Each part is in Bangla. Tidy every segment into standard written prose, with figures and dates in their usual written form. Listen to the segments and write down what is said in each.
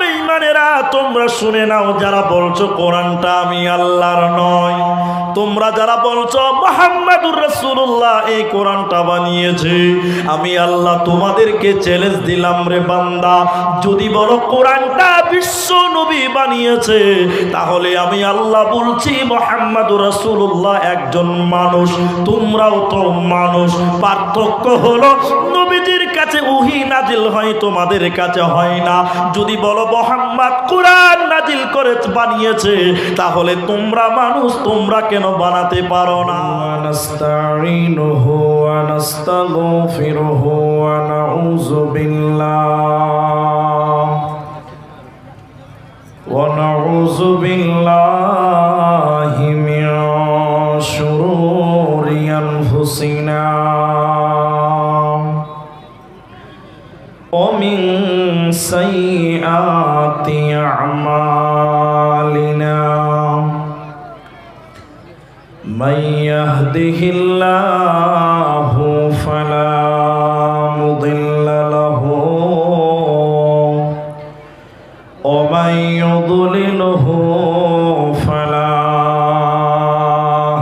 বেঈমানেরা তোমরা শুনে নাও, যারা বলছো কোরআনটা আমি আল্লাহর নয়, তোমরা যারা বলছো মুহাম্মাদুর রাসূলুল্লাহ এই কোরআনটা বানিয়েছে, আমি আল্লাহ তোমাদেরকে চ্যালেঞ্জ দিলাম রে বান্দা, যদি বলো কোরআনটা বিশ্ব নবী বানিয়েছে, তাহলে আমি আল্লাহ বলছি মুহাম্মাদুর রাসূলুল্লাহ একজন মানুষ, তোমরাও তো মানুষ। পার্থক্য হলো নবীজির কাছে ওহী নাজিল হয়, তোমাদের কাছে হয় না। যদি বলো মুহাম্মদ কোরআন নাজিল করে বানিয়েছে, তাহলে তোমরা মানুষ, তোমরা কেন বানাতে পারো না? নাস্তাঈনুহু ওয়া নাস্তাগফিরুহু ওয়া নাউযু বিল্লাহি মিন শুরুরি আনফুসিনা ওয়া মিন সাইয়্যাতি আমালিনা মান ইয়াহদিহিল্লাহু ফালা মুদিল্লা লাহু ওয়া মান ইউদ্লিলহু ফালা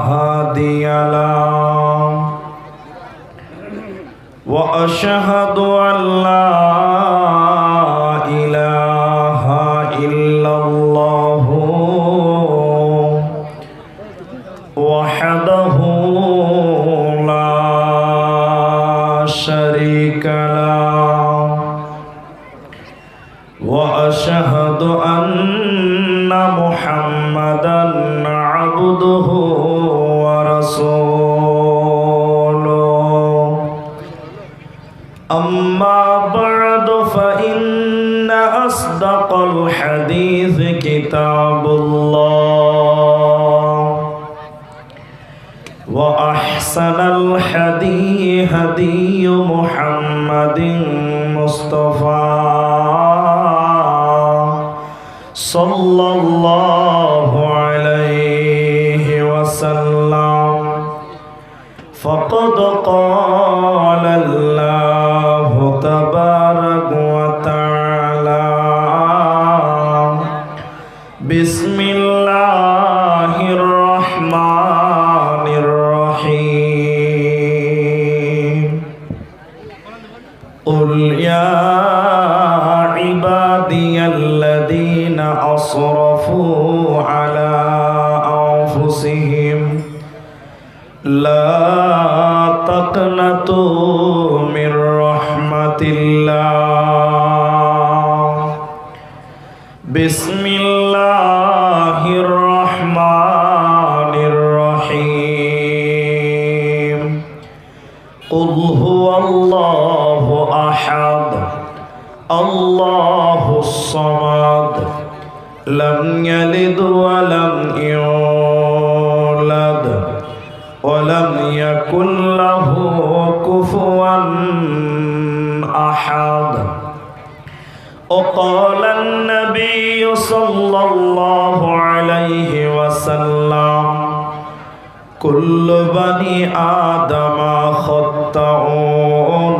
হাদিয়া লাহু ওয়া আশহাদু আল্লা ইলাহা ইল্লাল্লাহু ওয়াহদাহু লা শারীকা লাহু ওয়া আশহাদু আন্না মুহাম্মাদান আবদুহু ওয়া রাসূলুহু আম্মা বা'দু ফাইন্না আসদাকাল হাদীস কিতাবুল্লাহ ওয়া আহসানাল হাদী হাদিয়্যু মুহাম্মাদিন মুস্তাফা সাল্লাল্লাহু আলাইহি ওয়াসাল্লাম। ফাকাদ ক্বালা আল্লাহু তাবারাকা ওয়া তাআলা বিসমিল্লাহির রহমানির রহিম কুল ইয়া ইবাদিয়াল্লাযীনা আসরাফু আলা আনফুসিহিম লা তাকনাতু মির রাহমাতিল্লাহ বিসমিল্লাহির রহমানির রহিম কুল হুয়াল্লাহু আহাদ আল্লাহুস সামাদ লাম ইয়ালিদ ওয়া লাম ইউলাদ ওয়া লাম ইয়াকুল লাহু কুফুয়ান আহাদ। وقال النبي صلى الله عليه وسلم كل بني آدم خطاؤون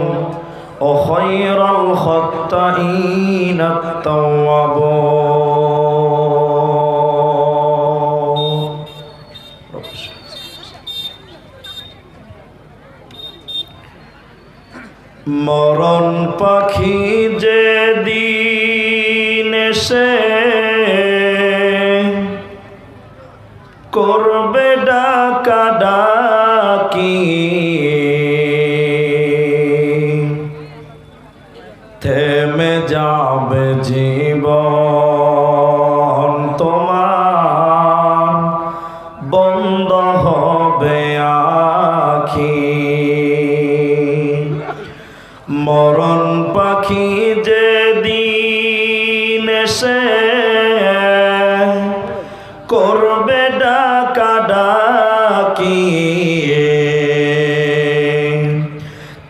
وخير الخطائين التوابون. মরণ পাখি যে দিন এসে করবে ডাকা ডাকি, থেমে যাবে জীবন তোমার, বন্ধ হবে আখি। মরণ পাখি যে দিন এসে করবে ডাকা ডাকি,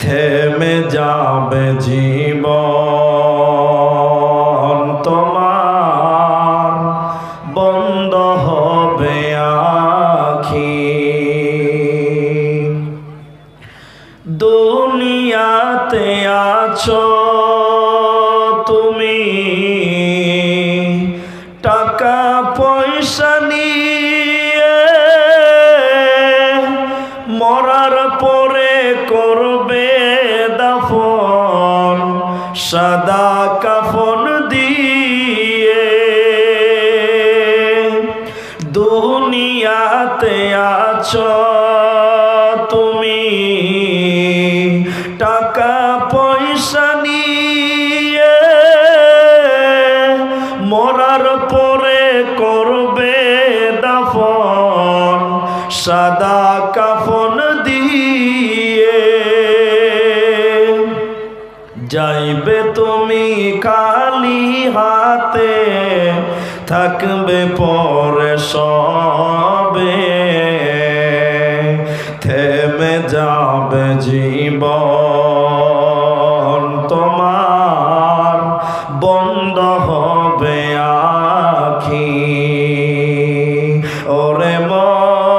থেমে যাবে জীবন তোমার, বন্ধ হবে আখি। দুনিয়াতে আছো তুমি দিয়ে দুনিয়াতে আছো তুমি টাকা পয়সা নিয়ে, মরার পরে করবে দাফন সাদা কাফন দিয়ে। যাইবে তুমি খালি হাতে, থাকবে পরে সবে, থেমে যাবে জীবন তোমার, বন্ধ হবে আখি। ওরে মন,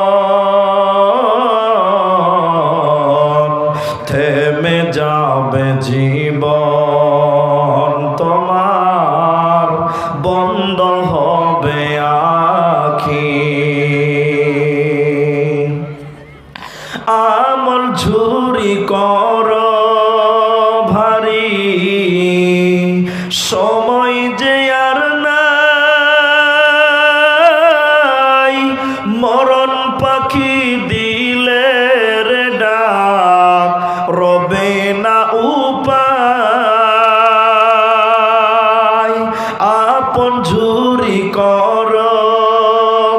থেমে যাবে জীবন তোমার, বন্ধ হবে আখি। আমল ঝুরি কর ভারী, সময় যে আর নাই, মরণ পাখি দিলে রে ডাক, রবে না উপায়। আপন ঝুরি কর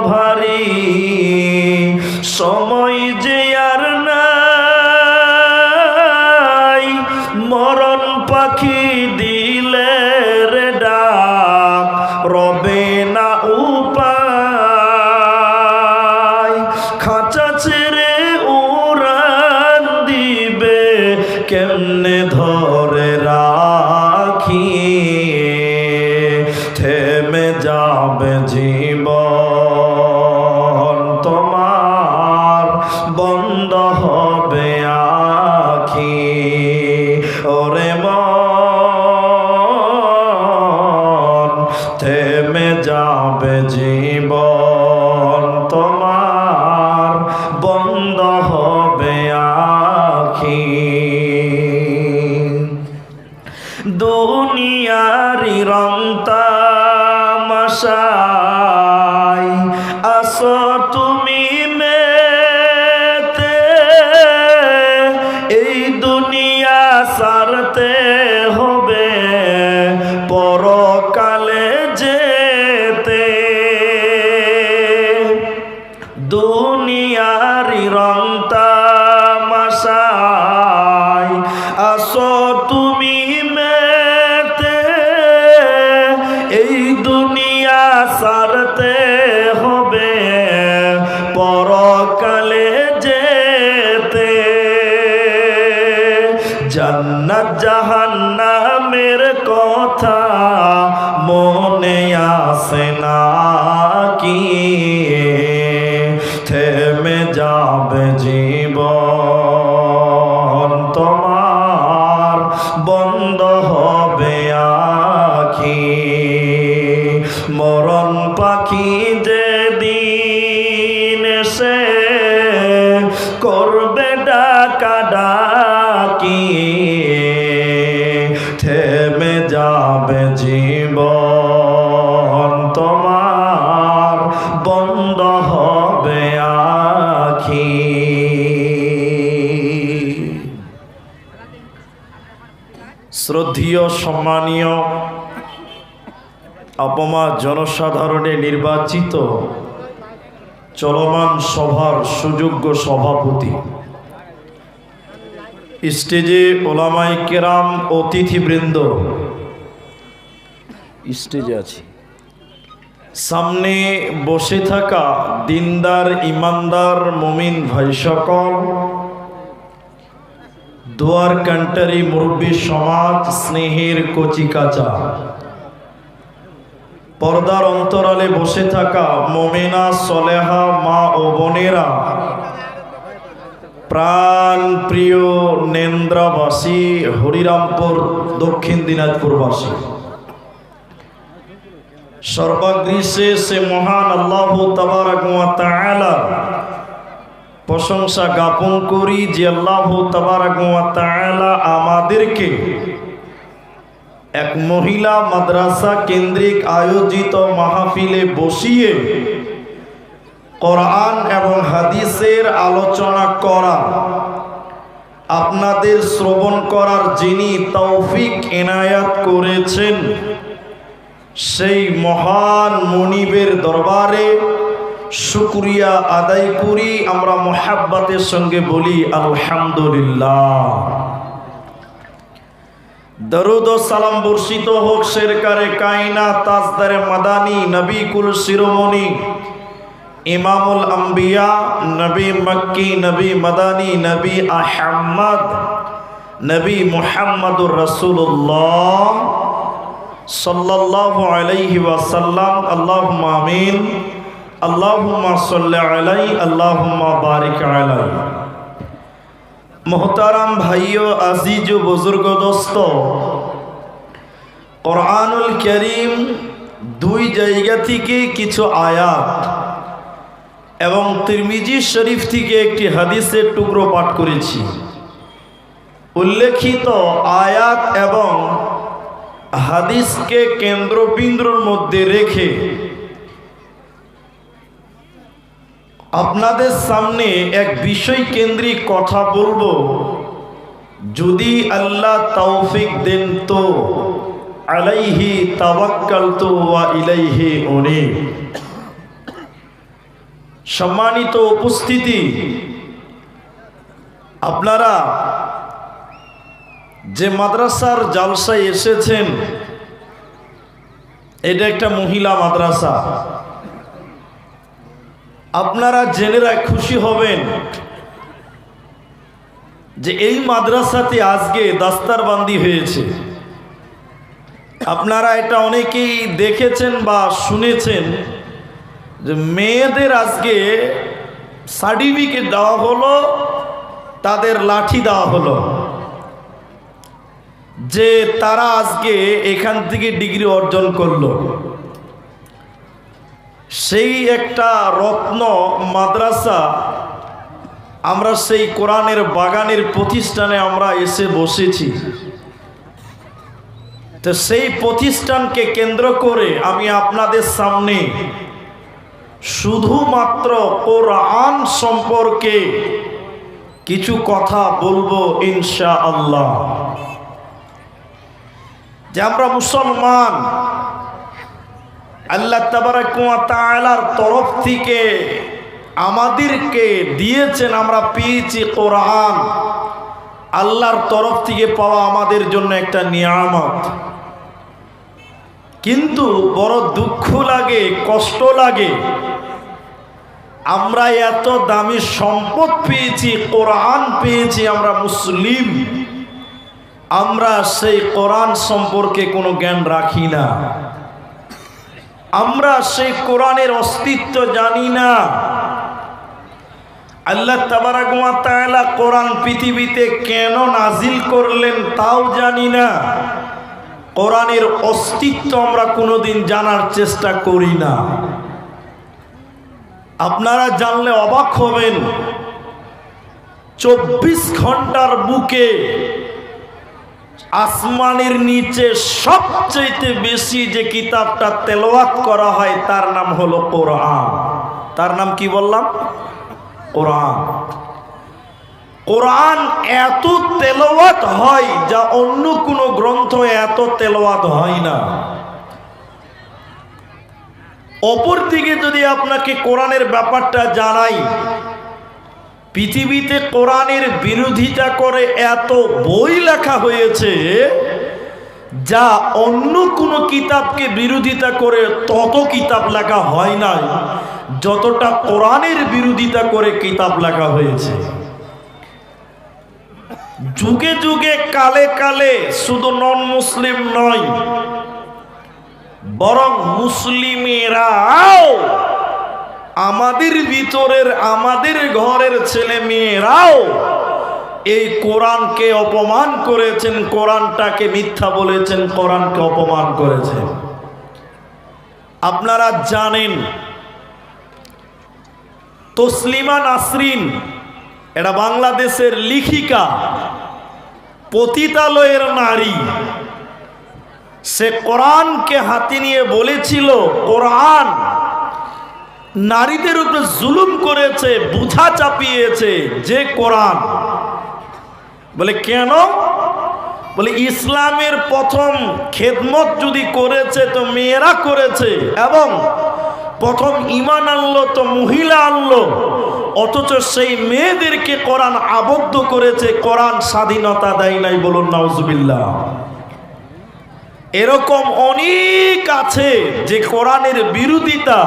ভারী, সময় যে আর নাই, মরণ পাখি দিলে রে ডাক, রবে না উপায়। খাঁচা ছেড়ে উড়ান দিবে, কেমনে ধরে রাখি, থেমে যাবে জীবন তোমার, বন্ধ হবে আখি। ওরে মন, থেমে যাবে জীবন তোমার, বন্ধ হবে আখি। দুনিয়ারি রং তামাশায় আসো তুমি মেতে, এই দুনিয়া সারতে হবে পরকালে যেতে। দুনিয়ারি রং তামাশায় আসো তুমি মেতে, এই দুনিয়া সারতে হবে পরকালে যেতে। জান্নাত জাহান্নামের কথা মনে আসে না কি, থেমে যাবে জীবন তোমার, বন্ধ হবে আখি। মরণ পাখি যেদিন সে করবে ডাকা ডাকি, থেমে যাবে জীবন তোমার, বন্ধ হবে আখি। শ্রদ্ধেয় সম্মানীয় আপমা জনসাধারণে নির্বাচিত চলমান সভার সুযোগ্য সভাপতি, স্টেজে ওলামায়ে কেরাম, অতিথিবৃন্দ স্টেজে আছে, সামনে বসে থাকা দিনদার ইমানদার মুমিন ভাই সকল, দুয়ার কান্টারি মুরব্বী সমাজ, স্নেহের কচি কাঁচা, পর্দার অন্তরালে বসে থাকা মুমিনা সলেহা মা ও বোনেরা, প্রাণ প্রিয় নেন্দ্রাবাসী, হরিরামপুর দক্ষিণ দিনাজপুরবাসী, সর্বাগ্রে সে মহান আল্লাহ তাবারক ওয়া তাআলা প্রশংসা জ্ঞাপন করি যে আল্লাহ তাবারক ওয়া তাআলা আমাদেরকে এক মহিলা মাদ্রাসা কেন্দ্রিক আয়োজিত মাহফিলে বসিয়ে কোরআন এবং হাদিসের আলোচনা করা, আপনাদের শ্রবণ করার যিনি তৌফিক এনায়াত করেছেন, সেই মহান মনিবের দরবারে শুকরিয়া আদায় করি। আমরা মুহাব্বতের সঙ্গে বলি আলহামদুলিল্লাহ। দরুদ ও সালাম বর্ষিত হোক শেরকারে কায়নাত তাজদারে মাদানী নবী কুল শিরোমণি ইমামুল আম্বিয়া নবী মক্কি নবী মাদানী নবী আহমদ নবী মুহাম্মদুর রাসূলুল্লাহ সাল্লাল্লাহু আলাইহি ওয়াসাল্লাম। আল্লাহুম্মা আমিন। আল্লাহুম্মা সাল্লি আলাইহি আল্লাহুম্মা বারিক আলাইহি। মোহতারাম ভাইও আজিজ ও বুজুর্গ দোস্ত, কোরআনুল কারীম দুই জায়গা থেকে কিছু আয়াত এবং তিরমিজি শরীফ থেকে একটি হাদিসের টুকরো পাঠ করেছি। উল্লেখিত আয়াত এবং হাদিসকে কেন্দ্রবিন্দুর মধ্যে রেখে আপনাদের সামনে এক বিষয় কেন্দ্রিক কথা বলবো। যদি আল্লাহ তৌফিক দেন তো আলাইহি তাওয়াক্কালতু ওয়া ইলাইহি উনীব। সম্মানিত উপস্থিতি, আপনারা যে মাদ্রাসার জালসায় এসেছেন, এটা একটা মহিলা মাদ্রাসা। আপনারা জেনে খুশি হবেন যে এই মাদ্রাসাতে আজকে দাস্তারবান্দি হয়েছে। আপনারা এটা অনেকেই দেখেছেন বা শুনেছেন যে মেয়েদের আজকে সার্টিফিকেট দেওয়া হলো, তাদের লাঠি দেওয়া হলো, যে তারা আজকে এখান থেকে ডিগ্রি অর্জন করলো। সেই একটা রত্ন মাদ্রাসা, আমরা সেই কোরআনের বাগানের প্রতিষ্ঠানে আমরা এসে বসেছি। তো সেই প্রতিষ্ঠানকে কেন্দ্র করে আমি আপনাদের সামনে শুধুমাত্র কোরআন সম্পর্কে কিছু কথা বলবো ইনশাআল্লাহ। যে আমরা মুসলমান, আল্লাহ তাবারাক ওয়া তাআলার তরফ থেকে আমাদেরকে দিয়েছেন, আমরা পেয়েছি কোরআন। আল্লাহর তরফ থেকে পাওয়া আমাদের জন্য একটা নিয়ামত। কিন্তু বড় দুঃখ লাগে, কষ্ট লাগে, আমরা এত দামি সম্পদ পেয়েছি, কোরআন পেয়েছি, আমরা মুসলিম, আমরা সেই কোরআন সম্পর্কে কোনো জ্ঞান রাখি না। আমরা সেই কোরআনের অস্তিত্ব জানি না। আল্লাহ তাবারাক ওয়া তাআলা কোরআন পৃথিবীতে কেন নাজিল করলেন তাও জানি না। কোরআনের অস্তিত্ব আমরা কোনোদিন জানার চেষ্টা করি না। আপনারা জানলে অবাক হবেন, 24 ঘন্টার বুকে আসমানের নিচে সবচেয়ে বেশি যে কিতাবটা তেলাওয়াত করা হয় তার নাম হলো কোরআন। তার নাম কি বললাম? কোরআন। কোরআন এত তেলাওয়াত হয় যা অন্য কোনো গ্রন্থ এত তেলাওয়াত হয় না। অপরদিকে যদি আপনাকে কোরআনের ব্যাপারটা জানাই, পৃথিবীতে কোরআনের বিরোধিতা করে এত বই লেখা হয়েছে যা অন্য কোনো কিতাবকে বিরোধিতা করে তত কিতাব লেখা হয় নাই যতটা কোরআনের বিরোধিতা করে কিতাব লেখা হয়েছে। যুগে যুগে কালে কালে শুধু নন মুসলিম নয়, বরং মুসলিমেরাও, আমাদের ভিতরের আমাদের ঘরের ছেলে মেয়েরাও এই কোরআনকে অপমান করেছেন, কোরআনটাকে মিথ্যা বলেছেন, কোরআনকে অপমান করেছেন। আপনারা জানেন তসলিমা নাসরিন, এটা বাংলাদেশের লেখিকা, পতিতালয়ের নারী। সে কোরআনকে হাতে নিয়ে বলেছিল, কোরআন নারীদের উপরে জুলুম করেছে, বুঝা চাপিয়েছে যে কোরআন। বলে কেন? বলে ইসলামের প্রথম খেদমত যদি করেছে তো মেয়েরা করেছে, এবং প্রথম ঈমান আনলো তো মহিলা আনলো, অথচ সেই মেয়েদেরকে কোরআন আবদ্ধ করেছে, কোরআন স্বাধীনতা দেয় নাই। বলুন নাউজুবিল্লাহ। এরকম অনেক আছে যে কোরআনের বিরোধিতা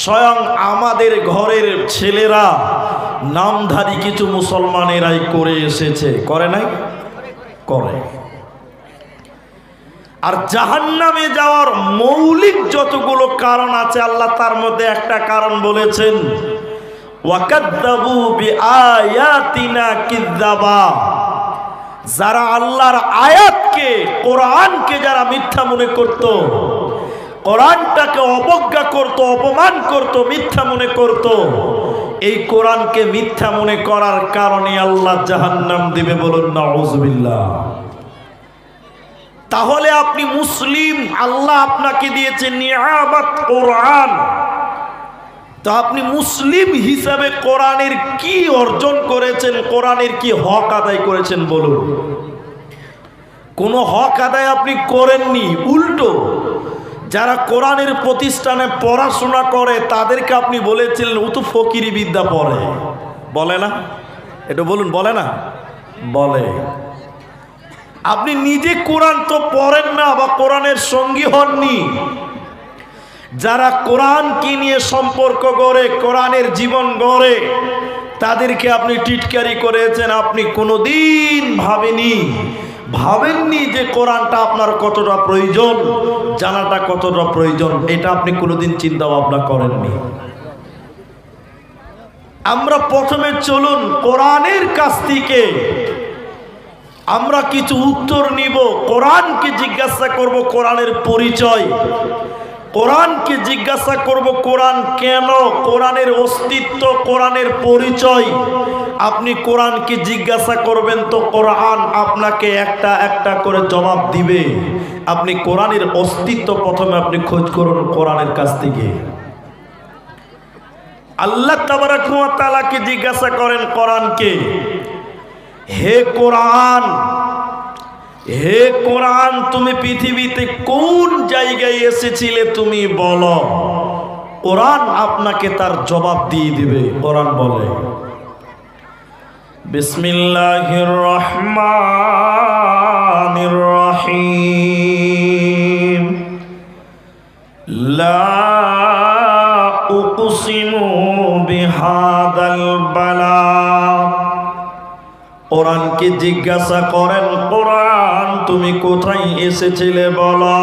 স্বয়ং আমাদের ঘরের ছেলেরা, নামধারী কিছু মুসলমানেরাই করে এসেছে। করে নাই? করে। আর জাহান্নামে যাওয়ার মৌলিক যতগুলো কারণ আছে, আল্লাহ তার মধ্যে একটা কারণ বলেছেন, ওয়াকাদ্দাবু বিআয়াতিনা কিযাবা। যারা আল্লাহর আয়াতকে, কোরআনকে যারা মিথ্যা মনে করত, কোরআনটাকে অবজ্ঞা করত, অপমান করত, মিথ্যা মনে করত, এই কোরআনকে মিথ্যা মনে করার কারণে আল্লাহ জাহান্নাম দিবে। বলুন নাউজুবিল্লাহ। তাহলে আপনি মুসলিম, আল্লাহ আপনাকে দিয়েছেন নিয়ামত কোরআন, তো আপনি মুসলিম হিসাবে কোরআনের কি অর্জন করেছেন, কোরআনের কি হক আদায় করেছেন? বলুন। কোনো হক আদায় আপনি করেননি। উল্টো যারা কোরআনের প্রতিষ্ঠানে পড়াশোনা করে তাদেরকে আপনি বলেছিলেন ও তো ফকিরি বিদ্যা পড়ে। বলে না? এটা বলুন, বলে না? বলে। আপনি নিজে কোরআন তো পড়েন না বা কোরআনের সঙ্গী হননি। যারা কোরআনকে নিয়ে সম্পর্ক গড়ে, কোরআনের জীবন গড়ে, তাদেরকে আপনি টিটকারি করেছেন। আপনি কোনোদিন ভাবেননি যে কোরআনটা আপনার কতটা প্রয়োজন, জানাটা কতটা প্রয়োজন, এটা আপনি কোনোদিন চিন্তা ভাবনা করেননি। আমরা প্রথমে চলুন কোরআনের কাছ থেকে আমরা কিছু উত্তর নিব। কোরআনকে জিজ্ঞাসা করব কোরআনের পরিচয়, কোরআনকে জিজ্ঞাসা করব কোরআন কেন, কোরআনের অস্তিত্ব, কোরআনের পরিচয়। আপনি কোরআনকে জিজ্ঞাসা করবেন তো কোরআন আপনাকে একটা একটা করে জবাব দিবে। আপনি কোরআনের অস্তিত্ব প্রথমে আপনি খোঁজ করুন কোরআনের কাছ থেকে। আল্লাহ তাবারাক ওয়া তাআলাকে জিজ্ঞাসা করেন কোরআনকে, হে কোরআন, হে কোরআন, তুমি পৃথিবীতে কোন জায়গায় এসেছিলে তুমি বলো। কোরআন আপনাকে তার জবাব দিয়ে দিবে। কোরআন বলে, বিসমিল্লাহির রহমানির রহিম, লা উকসিমু বিহাদাল বালাদ। কোরআনকে জিজ্ঞাসা করেন, কোরআন তুমি কোথায় এসেছিলে বলো।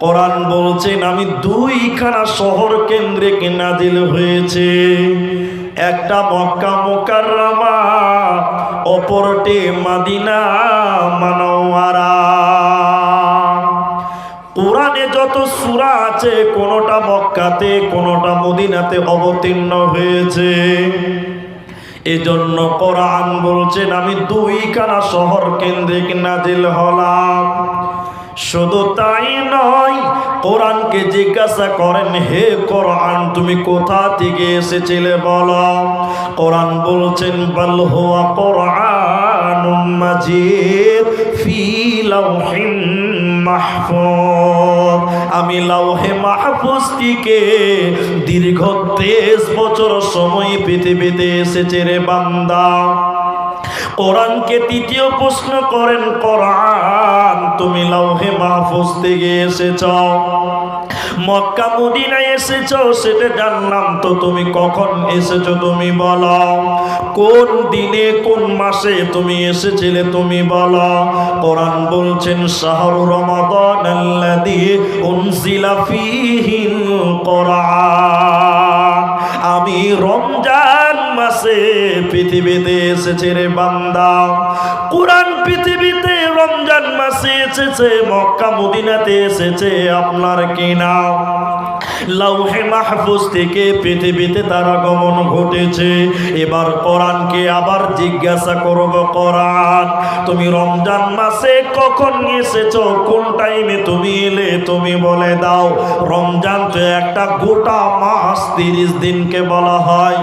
কোরআন বলছেন, আমি দুইখানা শহর কেন্দ্রিক নাজিল হয়েছে, একটা মক্কা মুকাররমা, অপরটি মদিনা মুনাওয়ারা। কোরআনে যত সূরা আছে কোনটা মক্কাতে কোনটা মদিনাতে অবতীর্ণ হয়েছে। এজন্য কোরআন বলছেন আমি দুইখানা শহর কেন্দ্রিক নাজিল হলাম। শুধু তাই নয়, কোরআনকে জিজ্ঞাসা করেন, হে কোরআন তুমি কোথা থেকে এসেছিলে বলো। কোরআন বলছেন, বাল হুয়া কোরআনুম মাজিদ ফি লাওহিম মাহফুজ। আমি লাওহে মাহফুজ থেকে দীর্ঘ 23 বছর সময় পৃথিবীতে এসেছে রে বান্দা। কোরআনকে তৃতীয় প্রশ্ন করেন, কোরআন তুমি লাওহে মাহফুজ থেকে এসেছ, মক্কা মদিনায় এসেছ সেটা জানলাম, তো তুমি কখন এসেছো তুমি বলো। কোন দিনে কোন মাসে তুমি এসেছিলে তুমি বলো। কোরআন বলছেন, শাহরু রমাদানাল্লাযী উনজিলা ফীহিল কোরআন। আমি রমজান মাসে পৃথিবীতে এসেছে রে বান্দা। কোরআন পৃথিবীতে রমজান মাসে এসেছে, মক্কা মদিনাতে এসেছে আপনার কিনা লাউহে মাহফুজ থেকে পৃথিবীতে তার আগমন ঘটেছে। এবার কোরআনকে আবার জিজ্ঞাসা করব, কোরআন তুমি রমজান মাসে কখন এসেছো, কোন টাইমে তুমি এলে, তুমি বলে দাও। রমজান তো একটা গোটা মাস, 30 দিনকে বলা হয়,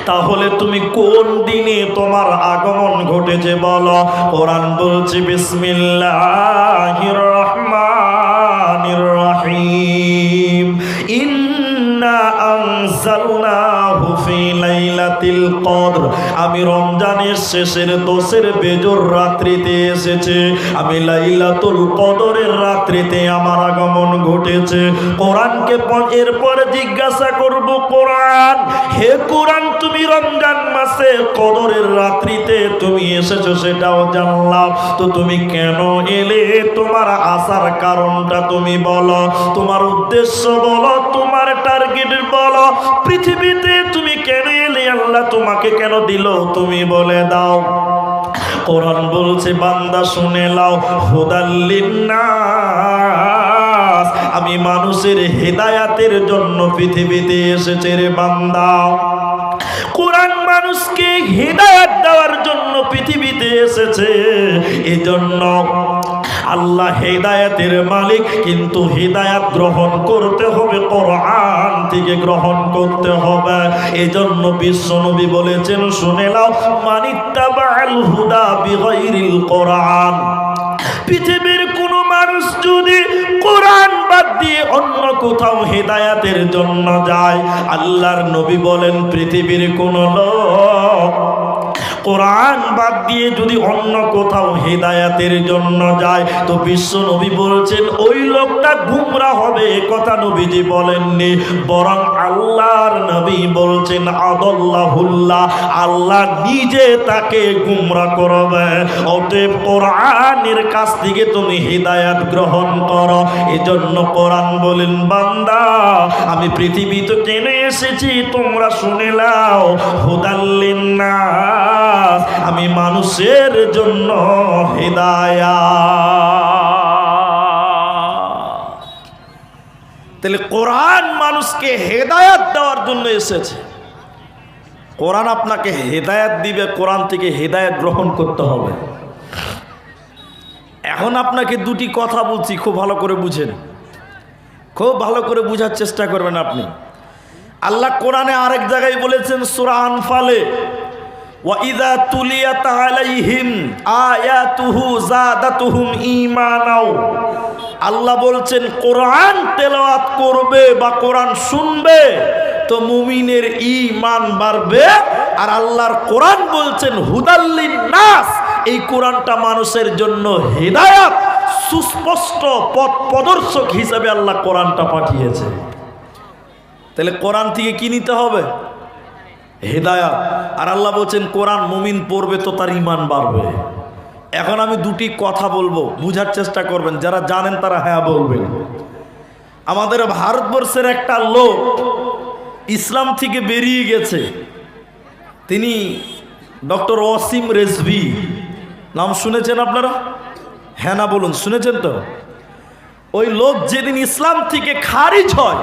তাহলে তুমি কোন দিনে তোমার আগমন ঘটেছে বলো। কোরআন বলছে বিসমিল্লাহির রহমানির রহিম, ইন্না আনজালনাহু ফি লাইলাতিল কদর। আমি রমজানের শেষের 10-এর বেজর রাত্রিতে এসেছে, আমি লাইলাতুল কদরের রাত্রিতে আমার আগমন ঘটেছে। কোরআনকে এরপর জিজ্ঞাসা করব, কোরআন হে কোরআন তুমি রমজান মাসে কদরের রাত্রিতে তুমি এসেছো সেটাও জানলাম, তো তুমি কেন এলে, তোমার আসার কারণটা তুমি বলো, তোমার উদ্দেশ্য বলো, তোমার টার্গেট বলো, পৃথিবীতে তুমি কেন এলে, আল্লাহ তোমাকে কেন দিল, তুমি বলে দাও। কোরআন বলছে বান্দা শুনে লাও, হুদাল লিন্নাস, আমি মানুষের হেদায়াতের জন্য পৃথিবীতে এসেছে রে বান্দা। কোরআন মানুষকে হেদায়াত দেওয়ার জন্য পৃথিবীতে এসেছে। এজন্য আল্লাহ হেদায়াতের মালিক, কিন্তু হেদায়াত গ্রহণ করতে হবে কোরআন থেকে গ্রহণ করতে হবে। এজন্য বিশ্বনবী বলেছেন শুনে নাও, মানিত্তাবাল হুদা বিগাইরিল কোরআন, পৃথিবীর কোন মানুষ যদি কোরআন বাদ দিয়ে অন্য কোথাও হেদায়াতের জন্য যায়, আল্লাহর নবী বলেন পৃথিবীর কোন লোক কোরআন বাদ দিয়ে যদি অন্য কোথাও হেদায়াতের জন্য যায়, তো বিশ্ব নবী বলছেন ওই লোকটা গুমরাহ হবে। কথা নবীজি বলেননি, বরং আল্লাহর নবী বলছেন আদাল্লাহুল্লাহ, আল্লাহ নিজে তাকে গুমরাহ করবে। অতএব কোরআনের কাছ থেকে তুমি হেদায়াত গ্রহণ করো। এজন্য কোরআন বলেন বান্দা আমি পৃথিবীতে কেন এসেছি তোমরা শুনে নাও, হুদাল লিন্নাস, আমি মানুষের জন্য হেদায়াত। তাহলে কোরআন মানুষকে হেদায়াত দেওয়ার জন্য এসেছে। কোরআন আপনাকে হেদায়াত দিবে, কোরআন থেকে হেদায়াত গ্রহণ করতে হবে। এখন আপনাকে দুটি কথা বলছি, খুব ভালো করে বুঝেন, খুব ভালো করে বুঝার চেষ্টা করবেন আপনি। আল্লাহ কোরআনে আরেক জায়গায় বলেছেন সূরা আনফালে, ওয়াইদা তুলিয়াত আলাইহিম আয়াতুহু যাদাতুহুম ঈমানাও। আল্লাহ বলছেন কোরআন তেলাওয়াত করবে বা কোরআন শুনবে তো মুমিনের ঈমান বাড়বে। আর আল্লাহর কোরআন বলছেন হুদাল লিন্নাস, এই কোরআনটা মানুষের জন্য হেদায়াত, সুস্পষ্ট পথ প্রদর্শক হিসেবে আল্লাহ কোরআনটা পাঠিয়েছে। তাহলে কোরআন থেকে কি নিতে হবে? হেদায়াত। আর আল্লাহ বলছেন কোরআন মুমিন পড়বে তো তার ঈমান বাড়বে। এখন আমি দুটি কথা বলবো, বুঝার চেষ্টা করবেন, যারা জানেন তারা হ্যাঁ বলবেন। আমাদের ভারতবর্ষের একটা লোক ইসলাম থেকে বেরিয়ে গেছে, তিনি ডক্টর ওয়াসিম রেজভি, নাম শুনেছেন আপনারা? হ্যাঁ না বলুন, শুনেছেন তো? ওই লোক যেদিন ইসলাম থেকে খারিজ হয়,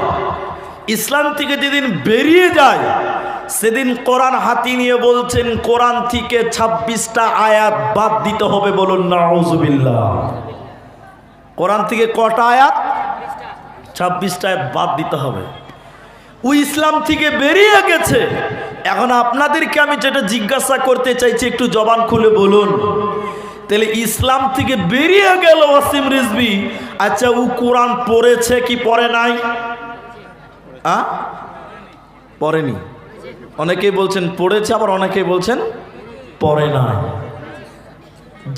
ইসলাম থেকে যেদিন বেরিয়ে যায়, সেদিন কোরআন হাতি নিয়ে বলছেন কোরআন থেকে 26টা আয়াত বাদ দিতে হবে। বলুন নাউজুবিল্লাহ। কোরআন থেকে কটা আয়াত? 26টা আয়াত বাদ দিতে হবে। ওই ইসলাম থেকে বেরিয়ে গেছে। এখন আপনাদেরকে আমি যেটা জিজ্ঞাসা করতে চাইছি, একটু জবান খুলে বলুন। তাহলে ইসলাম থেকে বেরিয়ে গেল ওয়াসিম রিজভী, আচ্ছা ও কোরআন পড়েছে কি পড়ে নাই? পড়েনি। অনেকেই বলছেন পড়েছে, আবার অনেকেই বলছেন পড়ে নাই।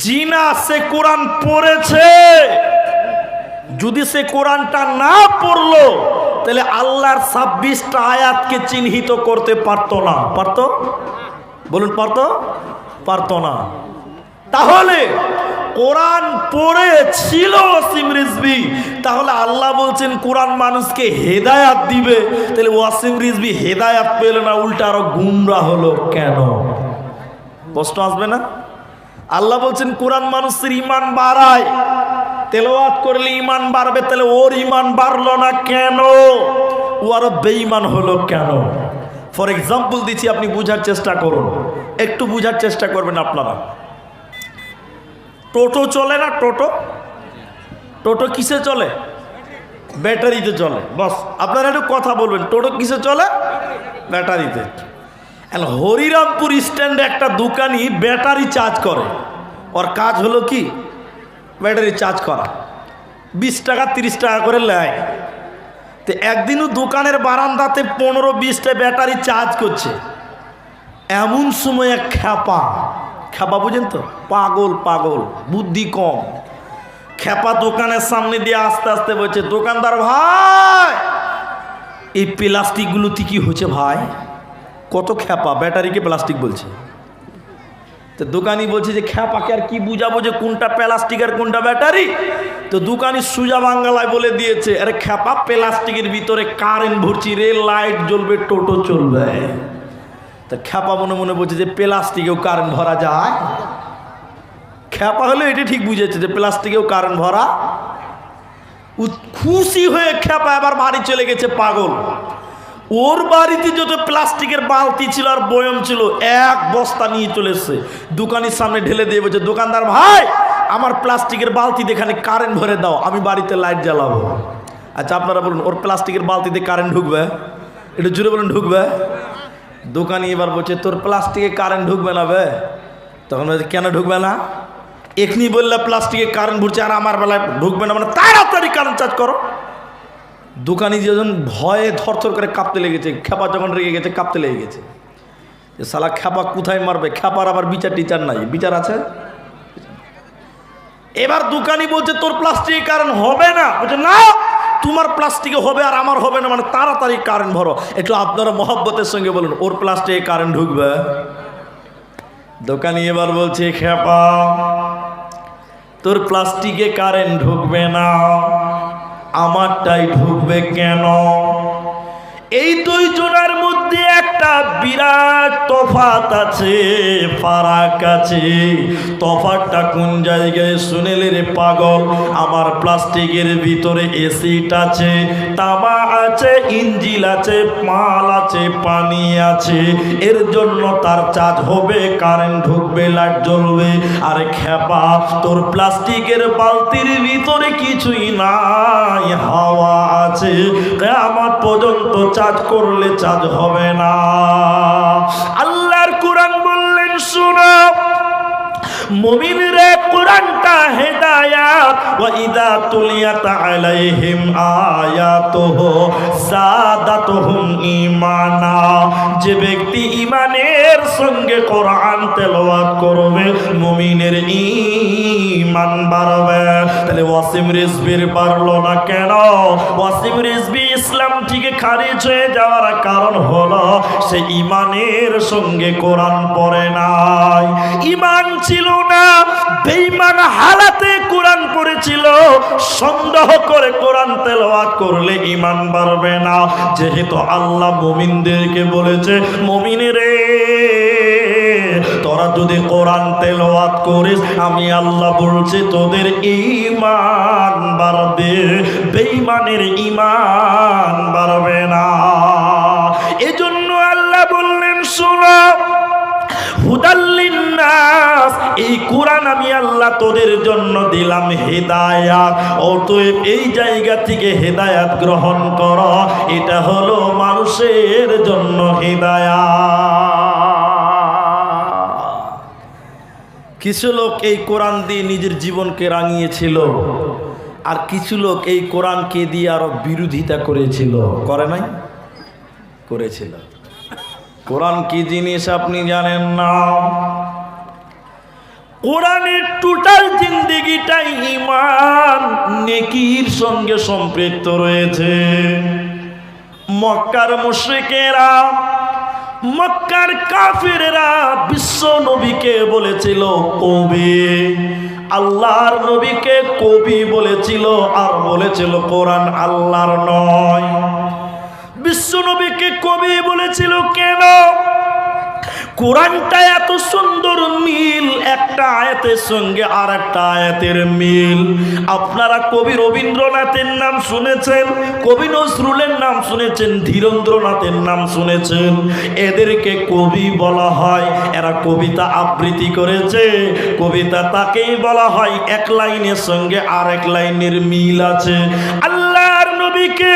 জিনা, সে কোরআন পড়েছে। যদি সে কোরআনটা না পড়লো তাহলে আল্লাহর 26টা আয়াতকে চিহ্নিত করতে পারতো না। পারতো? বলুন পারতো? পারতো না। তাহলে কোরআন পড়েছিল ওয়াসিম রিজভী, তাহলে আল্লাহ বলছেন কোরআন মানুষকে হেদায়াত দিবে, তাহলে ওয়াসিম রিজভী হেদায়াত পেল না, উল্টা আরো গুমরাহ হলো কেন? প্রশ্ন আসবে না? আল্লাহ বলছেন কোরআন মানুষের ঈমান বাড়ায়, তেলাওয়াত করলে ঈমান বাড়বে, তাহলে ওর ঈমান বাড়লো না কেন? ও আরো বেঈমান হলো কেন? ফর এক্সাম্পল দিচ্ছি, আপনি বুঝার চেষ্টা করুন, একটু বুঝার চেষ্টা করবেন আপনারা। টোটো চলে না? টোটো টোটো কিসে চলে? ব্যাটারিতে চলে। বস আপনারা একটু কথা বলবেন, টোটো কিসে চলে? ব্যাটারিতে। হরিরামপুর স্ট্যান্ডে একটা দোকানি ব্যাটারি চার্জ করে, ওর কাজ হলো কি ব্যাটারি চার্জ করা, 20 টাকা 30 টাকা করে নেয়। তো একদিনও দোকানের বারান্দাতে 15-20টা ব্যাটারি চার্জ করছে। এমন সময় এক খ্যাপা, খ্যাপা বুঝেন তো, পাগল পাগল বুদ্ধি কম, খ্যাপা দোকানের সামনে দিয়ে আস্তে আস্তে বলছে, দোকানদার ভাই এই প্লাস্টিকগুলোতে কি হচ্ছে ভাই? কত খ্যাপা, ব্যাটারিকে প্লাস্টিক বলছে। তো দোকানি বলছে যে খ্যাপাকে আর কি বুঝাবো যে কোনটা প্লাস্টিক আর কোনটা ব্যাটারি? তো দোকানি সুজা বাংলায় বলে দিয়েছে, আরে খ্যাপা প্লাস্টিকের ভিতরে কারেন্ট ভরছি, রেল লাইট জ্বলবে, টোটো চলবে। তা খ্যাপা মনে মনে বলছে যে প্লাস্টিকেও কারেন্ট ভরা যায়? খ্যাপা হলে এটি ঠিক বুঝেছে যে প্লাস্টিকেও কারেন্ট ভরা। খুশি হয়ে খ্যাপা আবার বাড়ি চলে গেছে পাগল। ওর বাড়িতে যত প্লাস্টিকের বালতি ছিল আর বয়ম ছিল, এক বস্তা নিয়ে চলে এসছে, দোকানের সামনে ঢেলে দিয়ে বলছে, দোকানদার ভাই আমার প্লাস্টিকের বালতিতে এখানে কারেন্ট ভরে দাও, আমি বাড়িতে লাইট জ্বালাবো। আচ্ছা আপনারা বলুন, ওর প্লাস্টিকের বালতিতে কারেন্ট ঢুকবে? একটু জোরে বলুন, ঢুকবে? দোকানি এবার বলছে, তোর প্লাস্টিকে কারেন্ট ঢুকবে না বে। তখন বলছে, কেন ঢুকবে না? এখনি বললে প্লাস্টিকে কারেন্ট ভরছে আর আমার বেলায় ঢুকবে না, মানে তাড়াতাড়ি কারেন্ট চার্জ করো। দোকানি যখন ভয়ে থরথর করে কাঁপতে লেগেছে, খ্যাপা যখন রেগে গেছে কাঁপতে লেগে গেছে, যে শালা খ্যাপা কোথায় মারবে, খ্যাপার আবার বিচার টিচার নাই, বিচার আছে। এবার দোকানি বলছে, তোর প্লাস্টিকে কারেন্ট হবে না। বলছে, না তোমার প্লাস্টিকে হবে আর আমার হবে না, মানে তাড়াতাড়ি কারেন্ট ভরো। একটু আপনারা মহব্বতের সঙ্গে বলুন, ওর প্লাস্টিকে কারেন্ট ঢুকবে? দোকানি এবার বলছে, খ্যাপা তোর প্লাস্টিকে কারেন্ট ঢুকবে না, আমারটাই ঢুকবে কেন? এই দুই জনের মধ্যে একটা বিরাট তফাৎ আছে, ফারাক আছে। তফাৎটা কোন জায়গায় শুনেলে রে পাগল? আমার প্লাস্টিকের ভিতরে এসিড আছে, তামা আছে, ইঞ্জিল আছে, মাল আছে, পানি আছে, এর জন্য তার চার্জ হবে, কারেন্ট ঢুকবে, লাইট জ্বলবে। আরে খ্যাপা তোর প্লাস্টিকের বালতির ভিতরে কিছুই নাই, হাওয়া আছে, কিয়ামত পর্যন্ত চার্জ করলে চার্জ হবে না। আল্লাহর কোরআন বললেন, শোনো মুমিনরা, কোরআনটা হেদায়াত, ওয়া ইযা তুলিয়াত আলাইহিম আয়াতুহু যাদাতুহুম ঈমানা। যে ব্যক্তি ঈমানের সঙ্গে কোরআন তেলাওয়াত করবে, মুমিনের ঈমান বাড়বে। তাহলে ওয়াসিম রিজভীর বাড়লো না কেন? ওয়াসিম রিজভী ইসলাম থেকে খারিজ হয়ে যাওয়ার কারণ হলো সে ঈমানের সঙ্গে কোরআন পড়ে নাই, ঈমান ছিল না, বেঈমান হালাতে কোরআন পড়েছিল। সন্দেহ করে কোরআন তেলাওয়াত করলে ঈমান বাড়বে না। যেহেতু আল্লাহ মুমিনদেরকে বলেছে, মুমিনেরে তোরা যদি কোরআন তেলাওয়াত করিস, আমি আল্লাহ বলছি তোদের ঈমান বাড়বে, বেঈমানের ঈমান বাড়বে না। এজন্য আল্লাহ বললেন, শোনো হুদাল্লিন নাস, এই কোরআন আমি আল্লাহ তোদের জন্য দিলাম হেদায়াত। অতএব এই জায়গা থেকে হেদায়াত গ্রহণ কর, এটা হলো মানুষের জন্য হেদায়াত। কিছু লোক এই কোরআন দিয়ে নিজের জীবনকে রাঙিয়েছিল, আর কিছু লোক এই কোরআনকে দিয়ে আরো বিরোধিতা করেছিল। করে নাই? করেছিল। কোরআন কি জিনিস আপনি জানেন না? কোরআনের টোটাল জিন্দেগিটাই ঈমান নেকির সঙ্গে সম্পৃক্ত রয়েছে। মক্কার মুশরিকেরা, মক্কার কাফিররা বিশ্ব নবীকে বলেছিল, কবে আল্লাহর নবীকে কবি বলেছিল আর বলেছিল কোরআন আল্লাহর নয়। বিশ্ব নবীকে কবি বলেছিল কেন? কোরআনটা এত সুন্দর মিল, একটা আয়াতের সঙ্গে আর একটা আয়াতের মিল। আপনারা কবি রবীন্দ্রনাথের নাম শুনেছেন, কবি নজরুলের নাম শুনেছেন, ধীরেন্দ্রনাথের নাম শুনেছেন। এদেরকে কবি বলা হয়, এরা কবিতা আবৃত্তি করেছে। কবিতা তাকেই বলা হয় এক লাইনের সঙ্গে আর এক লাইনের মিল আছে। আল্লাহর নবীকে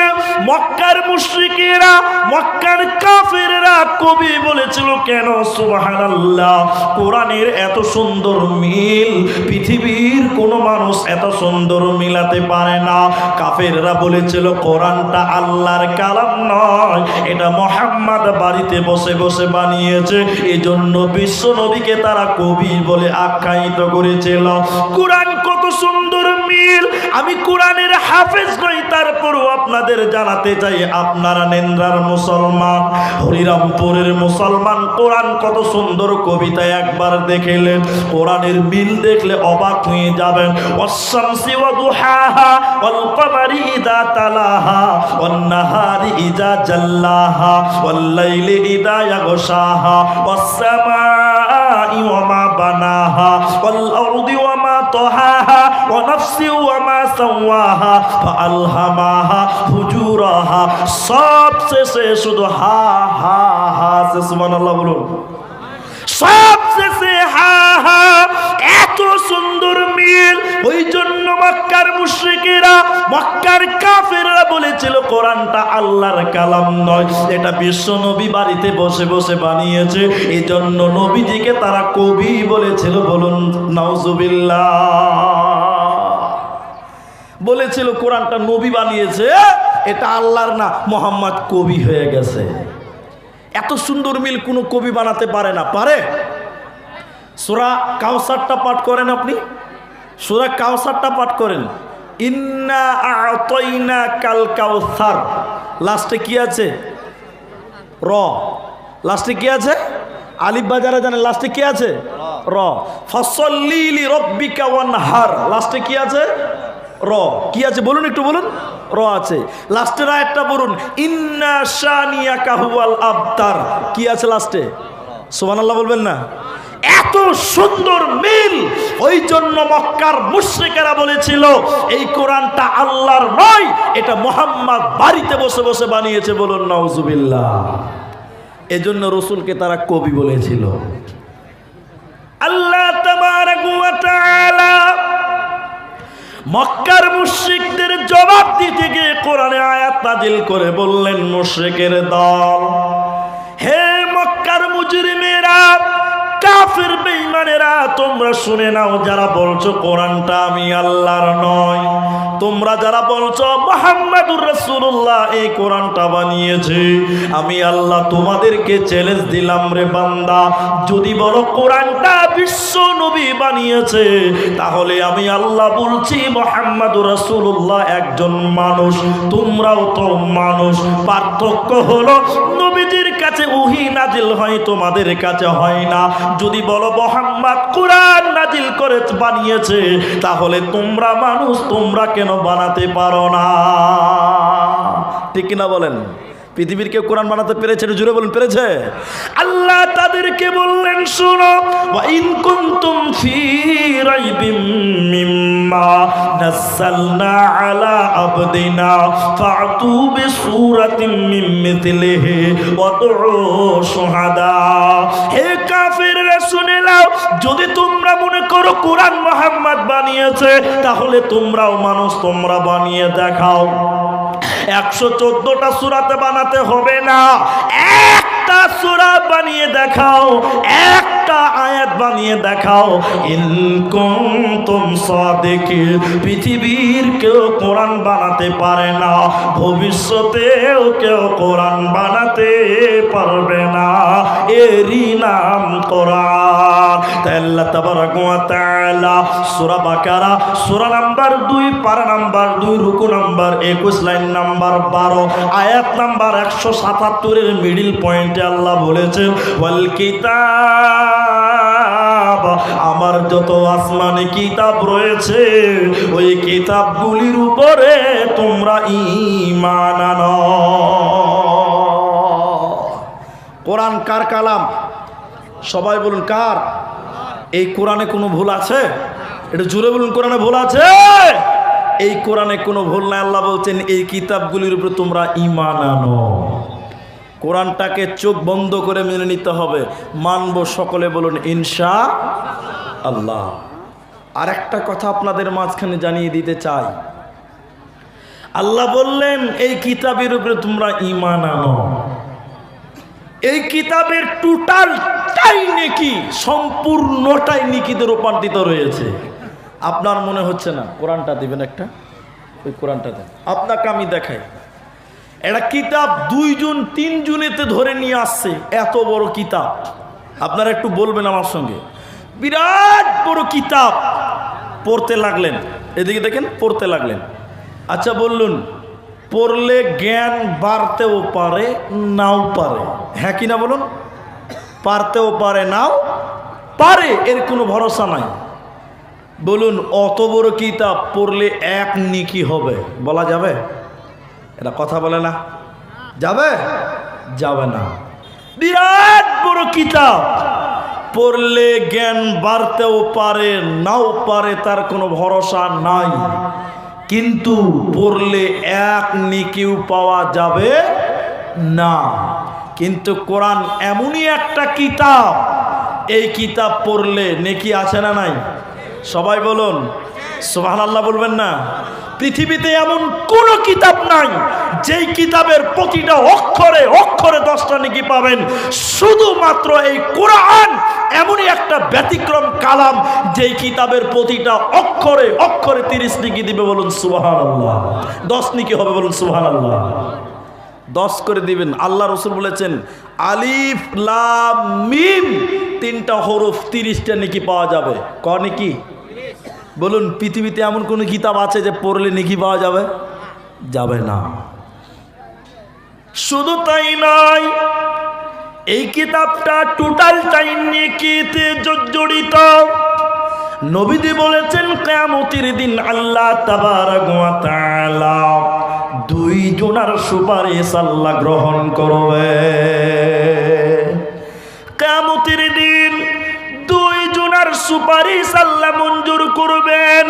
মক্কার মুশরিকেরা, মক্কার কাফেররা কবি বলেছিল কেন? সুবহানাল্লাহ। কোরআনের এত সুন্দর মিল পৃথিবীর কোনো মানুষ এত সুন্দর মিলাতে পারে না। কাফেররা বলেছিল কোরআনটা আল্লাহর কালাম নয়, এটা মুহাম্মদ বাড়িতে বসে বসে বানিয়েছে। এজন্য বিশ্ব নবীকে তারা কবি বলে আখ্যায়িত করেছিল। কোরআন কত সুন্দর মিল। আমি কোরআনের হাফেজ নই, তারপরও আপনাদের জানাতে চাই, আপনারা নেন্দ্রার মুসলমান, হরিরামপুরের মুসলমান, কোরআন কত সুন্দর কবিতা একবার দেখলেন, কোরআনের মিল দেখলে অবাক হয়ে যাবেন। ওয়াশ-শামসি ওয়া দুহাহা ওয়াল কমারি ইযা তালাহা ওয়ান নাহারি ইযা জাল্লাহা ওয়াল লাইলি ইযা ইয়াগশাহা ওয়াস সামাই ওয়া মা বানাহা ওয়াল আরদি ওয়া মা তাহাহা ওয়া নাফসি ওয়া মা সাওয়াহা ফাআলহামাহা ফুজুরাহা। সব শেষে শুধু হা হা হা। সুবহানাল্লাহ বলুন। সব শেষে হা হা। এত সুন্দর মিল। ওই জন্য মক্কার মুশরিকেরা, মক্কার কাফেররা বলেছিল কোরআনটা আল্লাহর কালাম নয়, এটা বিশ্ব নবী বাড়িতে বসে বসে বানিয়েছে। এই জন্য নবীজিকে তারা কবি বলেছিল। বলুন নাউজুবিল্লাহ। বলেছিল কোরআনটা নবী বানিয়েছে, এটা আল্লাহর না, মুহাম্মদ কবি হয়ে গেছে। এত সুন্দর মিল কোনো কবি বানাতে পারে না। পারে? সূরা কাউসারটা পাঠ করেন আপনি, সূরা কাউসারটা পাঠ করেন। ইন্না আ'তাইনা কাল কাউসার, লাস্টে কি আছে? র। লাস্টে কি আছে? আলিফ বাজারে জানেন লাস্টে কি আছে? র। ফাসাল্লি লিরাব্বিকা ওয়ানহার, লাস্টে কি আছে? র। কি আছে বলুন, একটু বলুন। র আছে। লাস্টের আয়াতটা বলুন, ইন্না শানিয়াকা হুয়াল আবতার, কি আছে লাস্টে? সুবহানাল্লাহ বলবেন না? এত সুন্দর মিল। ওই জন্য মক্কার মুশরিকেরা বলেছিল এই কোরআনটা আল্লাহর নয়, এটা মুহাম্মদ বাড়িতে বসে বসে বানিয়েছে। বলুন নাউজুবিল্লাহ। এজন্য রাসূলকে তারা কবি বলেছিল। আল্লাহ তাবারাক ওয়া তাআলা মক্কার মুশরিকদের জবাব দিতে গিয়ে কোরআনে আয়াত নাজিল করে বললেন, মুশরিকের দল, হে মক্কার মুজরিমেরা, কাফের বেঈমানেরা, তোমরা শুনে নাও, যারা বলছো কোরআনটা আমি আল্লাহর নয়, তোমরা যারা বলছো মুহাম্মাদুর রাসূলুল্লাহ এই কোরআনটা বানিয়েছে, আমি আল্লাহ তোমাদেরকে চ্যালেঞ্জ দিলাম রে বান্দা, যদি বলো কোরআনটা বিশ্ব নবী বানিয়েছে, তাহলে আমি আল্লাহ বলছি মুহাম্মাদুর রাসূলুল্লাহ একজন মানুষ, তোমরাও তো মানুষ। পার্থক্য হলো নবীজির কাছে ওহী নাজিল হয়, তোমাদের কাছে হয় না। যদি বলো মুহাম্মদ কোরআন নাজিল করে বানিয়েছে, তাহলে তোমরা মানুষ, তোমরা কেন বানাতে পারো না? ঠিক কিনা বলেন? পৃথিবীর কেউ কোরআন বানাতে পেরেছে? জুড়ে বলুন, পেরেছে? আল্লাহ তাদেরকে বললেন, শোনো, ওয়া ইন কুনতুম ফি রাইবিম মিম্মা নাযালনা আলা আবদিনা ফাতু বিসূরাতিন মিন মিথলিহি ওয়াদউ শুহাদা। হে কাফিররা শুনে নাও, যদি তোমরা মনে করো কোরআন মুহাম্মদ বানিয়েছে, তাহলে তোমরাও মানুষ, তোমরা বানিয়ে দেখাও। 114টা সূরাতে বানাতে হবে না, একটা সূরা বানিয়ে দেখাও, একটা আয়াত বানিয়ে দেখাও। ইন কুনতুম সাদিকিন। পৃথিবীর কেউ কোরআন বানাতে পারে না, ভবিষ্যতেও কেউ কোরআন বানাতে পারবে না, এরই নাম কোরআন। তাই আল্লাহ তাবারক ওয়া তাআলা সূরা বাকারা সূরা নাম্বার 2 পারা নাম্বার 2 রুকু নাম্বার 21 লাইন নাম্বার 12 আয়াত নাম্বার 177 এর মিডল পয়েন্টে আল্লাহ বলেছেন, ওয়াল কিতাব আমার যত আসমানি কিতাব রয়েছে ওই কিতাবগুলির উপরে তোমরা ঈমান আনো। কোরআন কার কালাম? সবাই বলুন কার? এই কোরআনে কোনো ভুল আছে? এটা জুড়ে বলুন, কোরআনে ভুল আছে? এই কোরআনে কোনো ভুল নাই। আল্লাহ বলছেন এই কিতাবগুলির উপরে তোমরা ঈমান আনো। কোরআনটাকে চোখ বন্ধ করে মেনে নিতে হবে। মানব সকলে বলুন ইনশাআল্লাহ। আর একটা কথা আপনাদের মাঝখানে জানিয়ে দিতে চাই, আল্লাহ বললেন এই কিতাবের উপরে তোমরা ঈমান আনো। এই কিতাবের টোটালটাই নেকি, সম্পূর্ণটাই নেকিতে রূপান্তরিত রয়েছে। আপনার মনে হচ্ছে না? কোরআনটা দিবেন একটা, ওই কোরআনটা দেন, আপনাকে আমি দেখাই। এটা কিতাব 2 জন 3 জনেতে ধরে নিয়ে আসছে, এত বড় কিতাব। আপনারা একটু বলবেন আমার সঙ্গে, বিরাট বড় কিতাব। পড়তে লাগলেন, এদিকে দেখেন, পড়তে লাগলেন। আচ্ছা বলুন, পড়লে জ্ঞান বাড়তেও পারে নাও পারে, হ্যাঁ কি না বলুন? পারতেও পারে নাও পারে, এর কোনো ভরসা নাই। বলুন অত বড় কিতাব পড়লে 1 নেকি হবে, বলা যাবে? এটা কথা বলে না, যাবে? যাবে না। বিরাট বড় কিতাব, পড়লে জ্ঞান বাড়তেও পারে নাও পারে, তার কোনো ভরসা নাই। কিন্তু পড়লে 1 নেকিও পাওয়া যাবে না। কিন্তু কোরআন এমনই একটা কিতাব, এই কিতাব পড়লে নেকি আছে না নাই? সবাই বলুন সুবহানাল্লাহ, বলবেন না? পৃথিবীতে এমন কোন কিতাব নাই যেই কিতাবের প্রতিটা অক্ষরে অক্ষরে 10টা নেকি পাবেন। শুধুমাত্র এই কোরআন এমনই একটা ব্যতিক্রম কালাম, যেই কিতাবের প্রতিটা অক্ষরে অক্ষরে 30 নেকি দিবে। বলুন সুবহানাল্লাহ। 10 নেকি হবে, বলুন সুবহানাল্লাহ। 10 করে দিবেন। আল্লাহ রসুল বলেছেন আলিফ লাম মিম 3টা হরফ 30টা নেকি পাওয়া যাবে। ক নেকি? বলুন পৃথিবীতে এমন কোন কিতাব আছে যে পড়লে নেকি পাওয়া যাবে? যাবে না। শুধু তাই নয়, এই কিতাবটা টোটালটাই নেকিতে জড়িত। নবীজি বলেছেন কিয়ামতের দিন আল্লাহ তাবারক ওয়া তাআলা 2 জনের সুপারিশ আল্লাহ গ্রহণ করবে। কিয়ামতের দিন 2 জনের সুপারিশ আল্লাহ মঞ্জুর করবেন।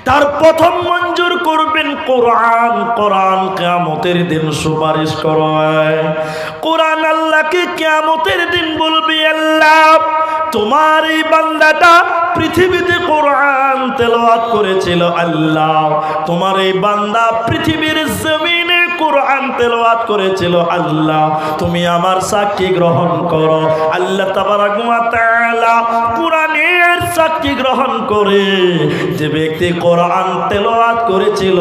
তার প্রথম মঞ্জুর করবেন কোরআন। কোরআন কিয়ামতের দিন সুপারিশ করবে। কোরআন আল্লাহকে কিয়ামতের দিন বলবে, আল্লাহ তোমার এই বান্দাটা পৃথিবীতে কোরআন তেলাওয়াত করেছিল, আল্লাহ তোমার এই বান্দা পৃথিবীর জমিনে কোরআন তেলাওয়াত করেছিল, আল্লাহ তুমি আমার সাক্ষী গ্রহণ করো। আল্লাহ তাবারক ওয়া তাআলা কোরআনের সাক্ষী গ্রহণ করে যে ব্যক্তি কোরআন তেলাওয়াত করেছিল,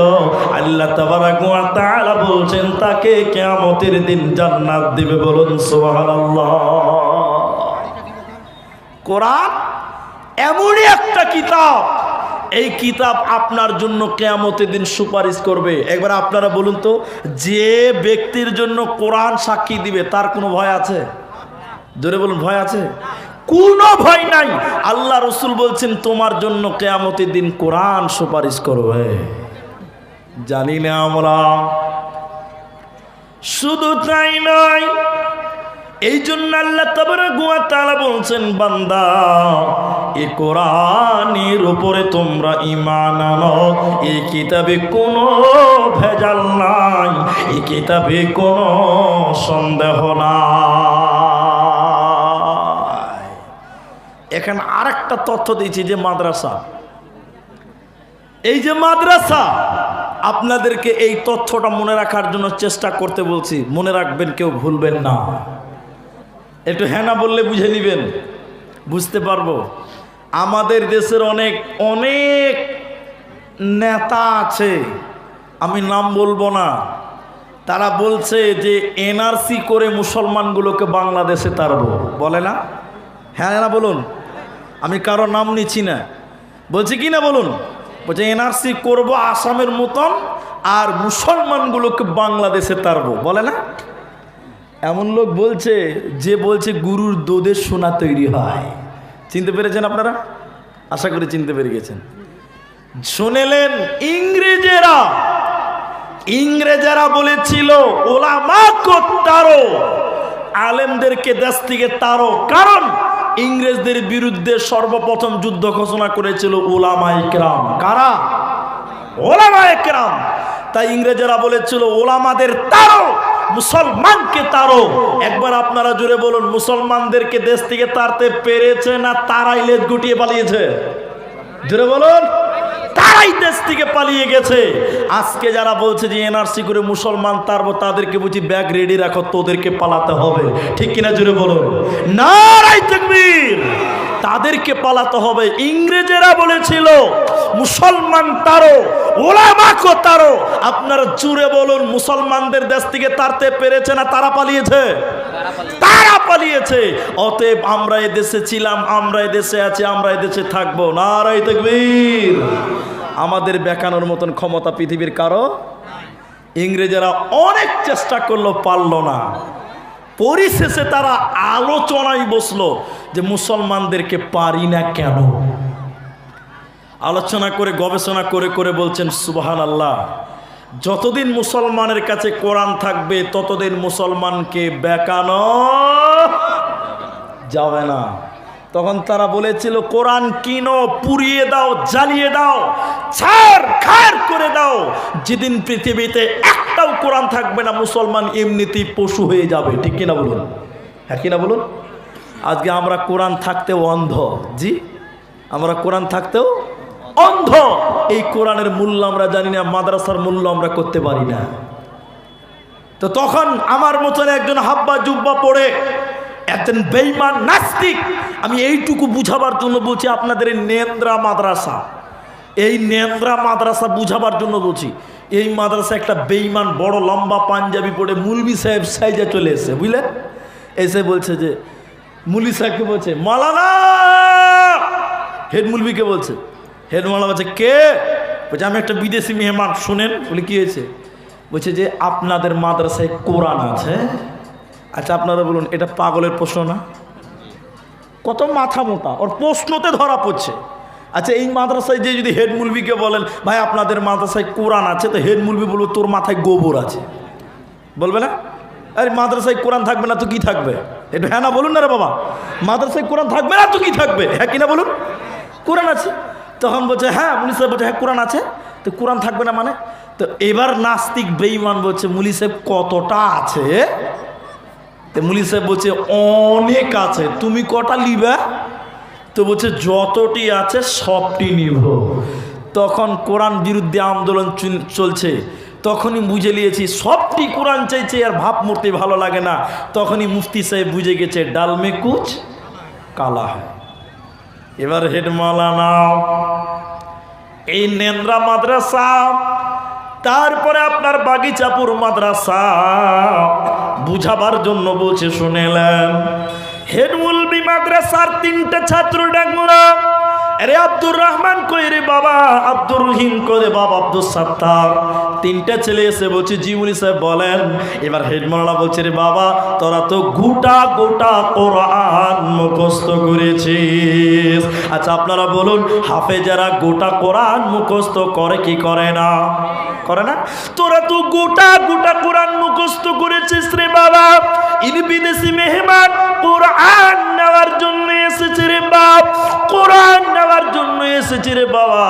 আল্লাহ তাবারক ওয়া তাআলা বলছেন তাকে কিয়ামতের দিন জান্নাত দিবে। বলুন সুবহানাল্লাহ। কোরআন এমনই একটা কিতাব, এই কিতাব আপনার জন্য কিয়ামতের দিন সুপারিশ করবে। একবার আপনারা বলুন তো, যে ব্যক্তির জন্য কোরআন সাক্ষী দিবে তার কোনো ভয় আছে? জোরে বলুন, ভয় আছে? কোনো ভয় নাই। আল্লাহ রসুল বলছেন তোমার জন্য কিয়ামতের দিন কোরআন সুপারিশ করবে। জানি না আমরা। শুধু তাই নয়, এই জন্য আল্লাহ তাবারক ওয়া তাআলা বলছেন, বান্দা এই কোরআনের উপরে তোমরা ঈমান আনো। এই কিতাবে কোনো ভেজাল নাই, এই কিতাবে কোনো সন্দেহ নাই। এখানে আরেকটা তথ্য দিয়েছি, যে মাদ্রাসা, এই যে মাদ্রাসা, আপনাদেরকে এই তথ্যটা মনে রাখার জন্য চেষ্টা করতে বলছি। মনে রাখবেন, কেউ ভুলবেন না। একটু হ্যাঁ না বললে বুঝে নিবেন, বুঝতে পারবো। আমাদের দেশের অনেক অনেক নেতা আছে, আমি নাম বলবো না, তারা বলছে যে এনআরসি করে মুসলমানগুলোকে বাংলাদেশে তাড়বো, বলে না? হ্যাঁ না বলুন, আমি কারো নাম নিচ্ছি না, বলছি কি না বলুন। বলছে এনআরসি করবো আসামের মতন, আর মুসলমানগুলোকে বাংলাদেশে তাড়বো, বলে না? এমন লোক বলছে যে বলছে গুরুর দুধের সোনা তৈরি হয়। চিনতে পেরেছেন আপনারা? আশা করি চিনতে পেরে গেছেন। শুনেলেন ইংরেজেরা বলেছিল ওলামা কো তারো, আলেমদেরকে দেশ থেকে তারো। কারণ ইংরেজদের বিরুদ্ধে সর্বপ্রথম যুদ্ধ ঘোষণা করেছিল ওলামায়ে কেরাম। কারা? ওলামায়ে কেরাম। তাই ইংরেজেরা বলেছিল ওলামাদের তারো, মুসলমানকে তারো। একবার আপনারা জুড়ে বলুন, মুসলমানদেরকে দেশ থেকে তাড়তে পেরেছে না তারাই লেজ গুটিয়ে পালিয়েছে? জুড়ে বলুন, তারাই দেশ থেকে পালিয়ে গেছে। আজকে যারা বলছে যে এনআরসি করে মুসলমান তারবো, তাদেরকে বুঝি ব্যাগ রেডি রাখো, তোদেরকে পালাতে হবে। ঠিক কিনা জুড়ে বলুন, নারায়ে তাকবীর। তাদেরকে পালাতে হবে। ইংরেজেরা বলেছিল মুসলমান তারো, ওলামা কো তারো। আপনারা জুড়ে বলুন, মুসলমানদের দেশ থেকে তাড়তে পেরেছে না তারা পালিয়েছে? তারা পালিয়েছে। অতএব আমরা এই দেশে ছিলাম, আমরা এই দেশে আছি, আমরা এই দেশে থাকবো। নারায়ে তাকবীর। আমাদের বেকানোর মতন ক্ষমতা পৃথিবীর কারো। ইংরেজেরা অনেক চেষ্টা করলো, পারল না। পরিশেষে তারা আলোচনায় বসলো যে মুসলমানদেরকে পারি না কেন। আলোচনা করে গবেষণা করে করে বলছেন সুবহানাল্লাহ, যতদিন মুসলমানের কাছে কোরআন থাকবে ততদিন মুসলমানকে বেকানো যাবে না। তখন তারা বলেছিল কোরআন কিনো, পুড়িয়ে দাও, জ্বালিয়ে দাও, ছাড় খার করে দাও। যেদিন পৃথিবীতে একটাও কোরআন থাকবে না, মুসলমান এমনিতেই পশু হয়ে যাবে। ঠিক কিনা বলুন? হ্যাঁ কিনা বলুন? আজকে আমরা কোরআন থাকতেও অন্ধ। জি, আমরা কোরআন থাকতেও অন্ধ। এই কোরআনের মূল্য আমরা জানি না, মাদ্রাসার মূল্য আমরা করতে পারি না। তো তখন আমার মতন একজন হাব্বা জুব্বা পড়ে একজন বেঈমান নাস্তিক, আমি এইটুকু বুঝাবার জন্য বলছি আপনাদের এই নেন্দ্রা মাদ্রাসা, এই নেন্দ্রা মাদ্রাসা বুঝাবার জন্য বলছি। এই মাদ্রাসা একটা বেঈমান বড় লম্বা পাঞ্জাবি পড়ে মুলবি সাহেব সাইজা চলে এসে, বুঝলেন, এসে বলছে যে মুলি সাহেবকে বলছে মাওলানা, হেড মুলবিকে বলছে, হেড মাওলানা বলছে কে? বলছে আমি একটা বিদেশি মেহমান। শুনেন। বলে কি হয়েছে? বলছে যে আপনাদের মাদ্রাসায় কোরআন আছে। আচ্ছা আপনারা বলুন, এটা পাগলের প্রশ্ন না? কত মাথা মোটা, ওর প্রশ্নতে ধরা পড়ছে। আচ্ছা এই মাদ্রাসায় যে যদি হেড মুলবিকে বলেন ভাই আপনাদের মাদ্রাসায় কোরআন আছে, তো হেড মুলবি বলবে তোর মাথায় গোবর আছে, বলবে না? আরে মাদ্রাসায় কোরআন থাকবে না তো কি থাকবে? একটু হ্যাঁ না বলুন না রে বাবা। মাদ্রাসায় কোরআন থাকবে না তো কি থাকবে? হ্যাঁ কিনা বলুন? কোরআন আছে। তখন বলছে হ্যাঁ, মুলি সাহেব বলছে হ্যাঁ কোরআন আছে। তো কোরআন থাকবে না মানে? তো এবার নাস্তিক বেঈমান বলছে মুলি সাহেব কতটা আছে? তো মুলি সাহেব বলছে অনেক আছে, তুমি কটা লিবা? তো বলছে যতটি আছে সবটি নিব। তখন কোরআন বিরুদ্ধে আন্দোলন চলছে, তখনই বুঝে নিয়েছি সবটি কোরআন চাইছে আর ভাব মূর্তি ভালো লাগে না। তখনই মুফতি সাহেব বুঝে গেছে ডাল মে কুচ কালা হয়। এবার হেড মাওলানা এই নেন্দ্রা মাদ্রাসা, তারপরে আপনার বাগিচাপুর মাদ্রাসা বুঝাবার জন্য বলছে শুনেলেন। হেড মুলবি মাদ্রাসার 3টে ছাত্র ডাকমুরা, আরে আব্দুর রহমান কই রে বাবা? আব্দুর রহিম করে বাবা? আব্দুল সাত্তার। 3টে ছেলে এসে বলছে জি মুলি সাহেব বলেন। এবার হেড মাওলানা বলছে রে বাবা তোরা তো গোটা গোটা কোরআন মুখস্থ করেছিস। আচ্ছা আপনারা বলুন, হাফেজারা গোটা কোরআন মুখস্থ করে কি করে না? করে না? তোরা তো গোটা গোটা কোরআন মুখস্থ করেছিস রে বাবা। ইনি বিদেশি মেহমান কোরআন নেওয়ার জন্য এসেছে রে বাপ, কোরআন নেওয়ার জন্য এসেছে রে বাবা।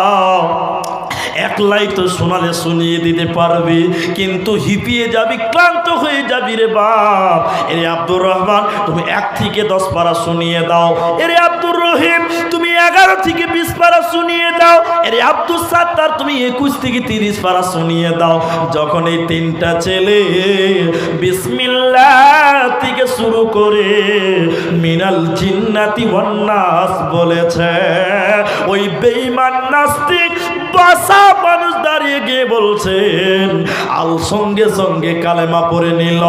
একলাই তো শোনালে শুনিয়ে দিতে পারবি, কিন্তু হিপিয়ে যাবি, ক্লান্ত হয়ে যাবি রে বাপ। এরে আব্দুর রহমান তুমি 1 থেকে 10 পারা শুনিয়ে দাও। এরে আব্দুর রহিম তুমি 11 থেকে 20 পারা শুনিয়ে দাও। এরে আব্দুল সাত্তার তুমি 21 থেকে 30 পারা শুনিয়ে দাও। যখন এই 3টা ছেলে বিসমিল্লাহ থেকে শুরু করে মিনাল জিন্নাতি ওয়ান নাস বলেছে, ওই বেঈমান নাস্তিক বাসা মানুষ দাঁড়িয়ে গিয়ে বলছেন, আল সঙ্গে সঙ্গে কালেমা পড়ে নিল।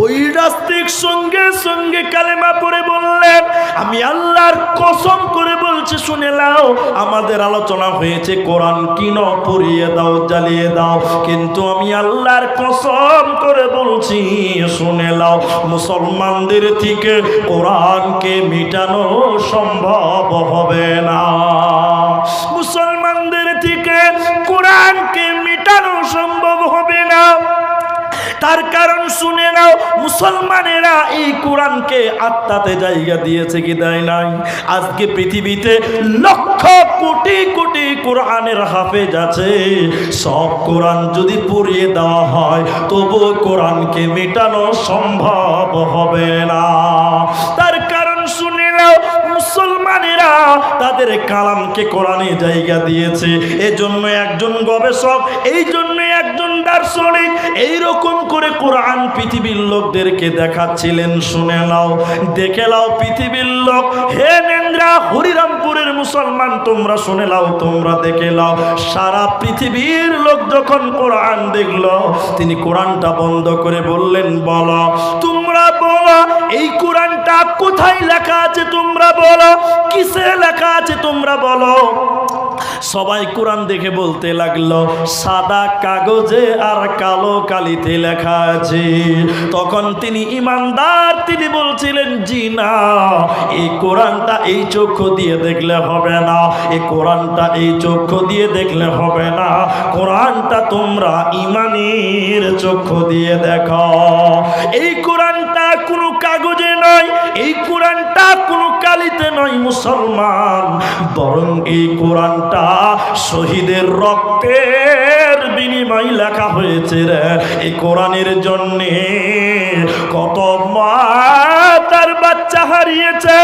ওই নাস্তিক সঙ্গে সঙ্গে কালেমা পড়ে বললেন, আমি আল্লাহর কসম করে বলছি শুনে নাও, আমাদের আলোচনা হয়েছে কোরআন কিন, পুড়িয়ে দাও, জ্বালিয়ে দাও, কিন্তু আমি আল্লাহর কসম করে বলছি শুনে নাও, মুসলমানদের থেকে কোরআনকে মিটানো সম্ভব হবে না। মুসলমানদের থেকে কোরআনকে মিটানো সম্ভব হবে না। তার কারণ শুনে নাও, মুসলমানেরা এই কোরআনকে আত্মাতে জায়গা দিয়েছে কি দেয় নাই? আজকে পৃথিবীতে লক্ষ কোটি কোটি কোরআনের হাফেজ আছে, সব কোরআন যদি পুড়িয়ে দেওয়া হয় তবু কোরআনকে মেটানো সম্ভব হবে না। তার কারণ শুনে নাও, মুসলমানেরা তাদের কালামকে কোরআনে জায়গা দিয়েছে। এজন্য একজন গবেষক, এই জন্য একজন দার্শনিক এইরকম করে কোরআন পৃথিবীর লোকদেরকে দেখাচ্ছিলেন। শুনে নাও, দেখে নাও পৃথিবীর লোক, হে নেন্দ্রা হরিরামপুরের মুসলমান, তোমরা শুনে নাও, তোমরা দেখে নাও, সারা পৃথিবীর লোক যখন কোরআন দেখলো, তিনি কোরআনটা বন্ধ করে বললেন, বলো, তোমরা বলো, এই কোরআনটা কোথায় লেখা আছে? তোমরা বলো, কিসে লেখা আছে? তোমরা বলো। সবাই কোরআন দেখে বলতে লাগলো, সাদা কাগজে আর কালো কালিতে লেখা আছে। তখন তিনি ইমানদার, তিনি বলছিলেন, জি না, এই কোরআনটা এই চক্ষু দিয়ে দেখলে হবে না, এই কোরআনটা এই চক্ষু দিয়ে দেখলে হবে না, কোরআনটা তোমরা ইমানের চক্ষু দিয়ে দেখো। এই কোরআনটা কোনো কাগজে নয়, এই কোরআনটা কোনো কালিতে নয় মুসলমান, বরং এই কোরআনটা শহীদের রক্তের বিনিময়ে লেখা হয়েছে রে। এই কোরআনের জন্যে কত মা তার বাচ্চা হারিয়েছে,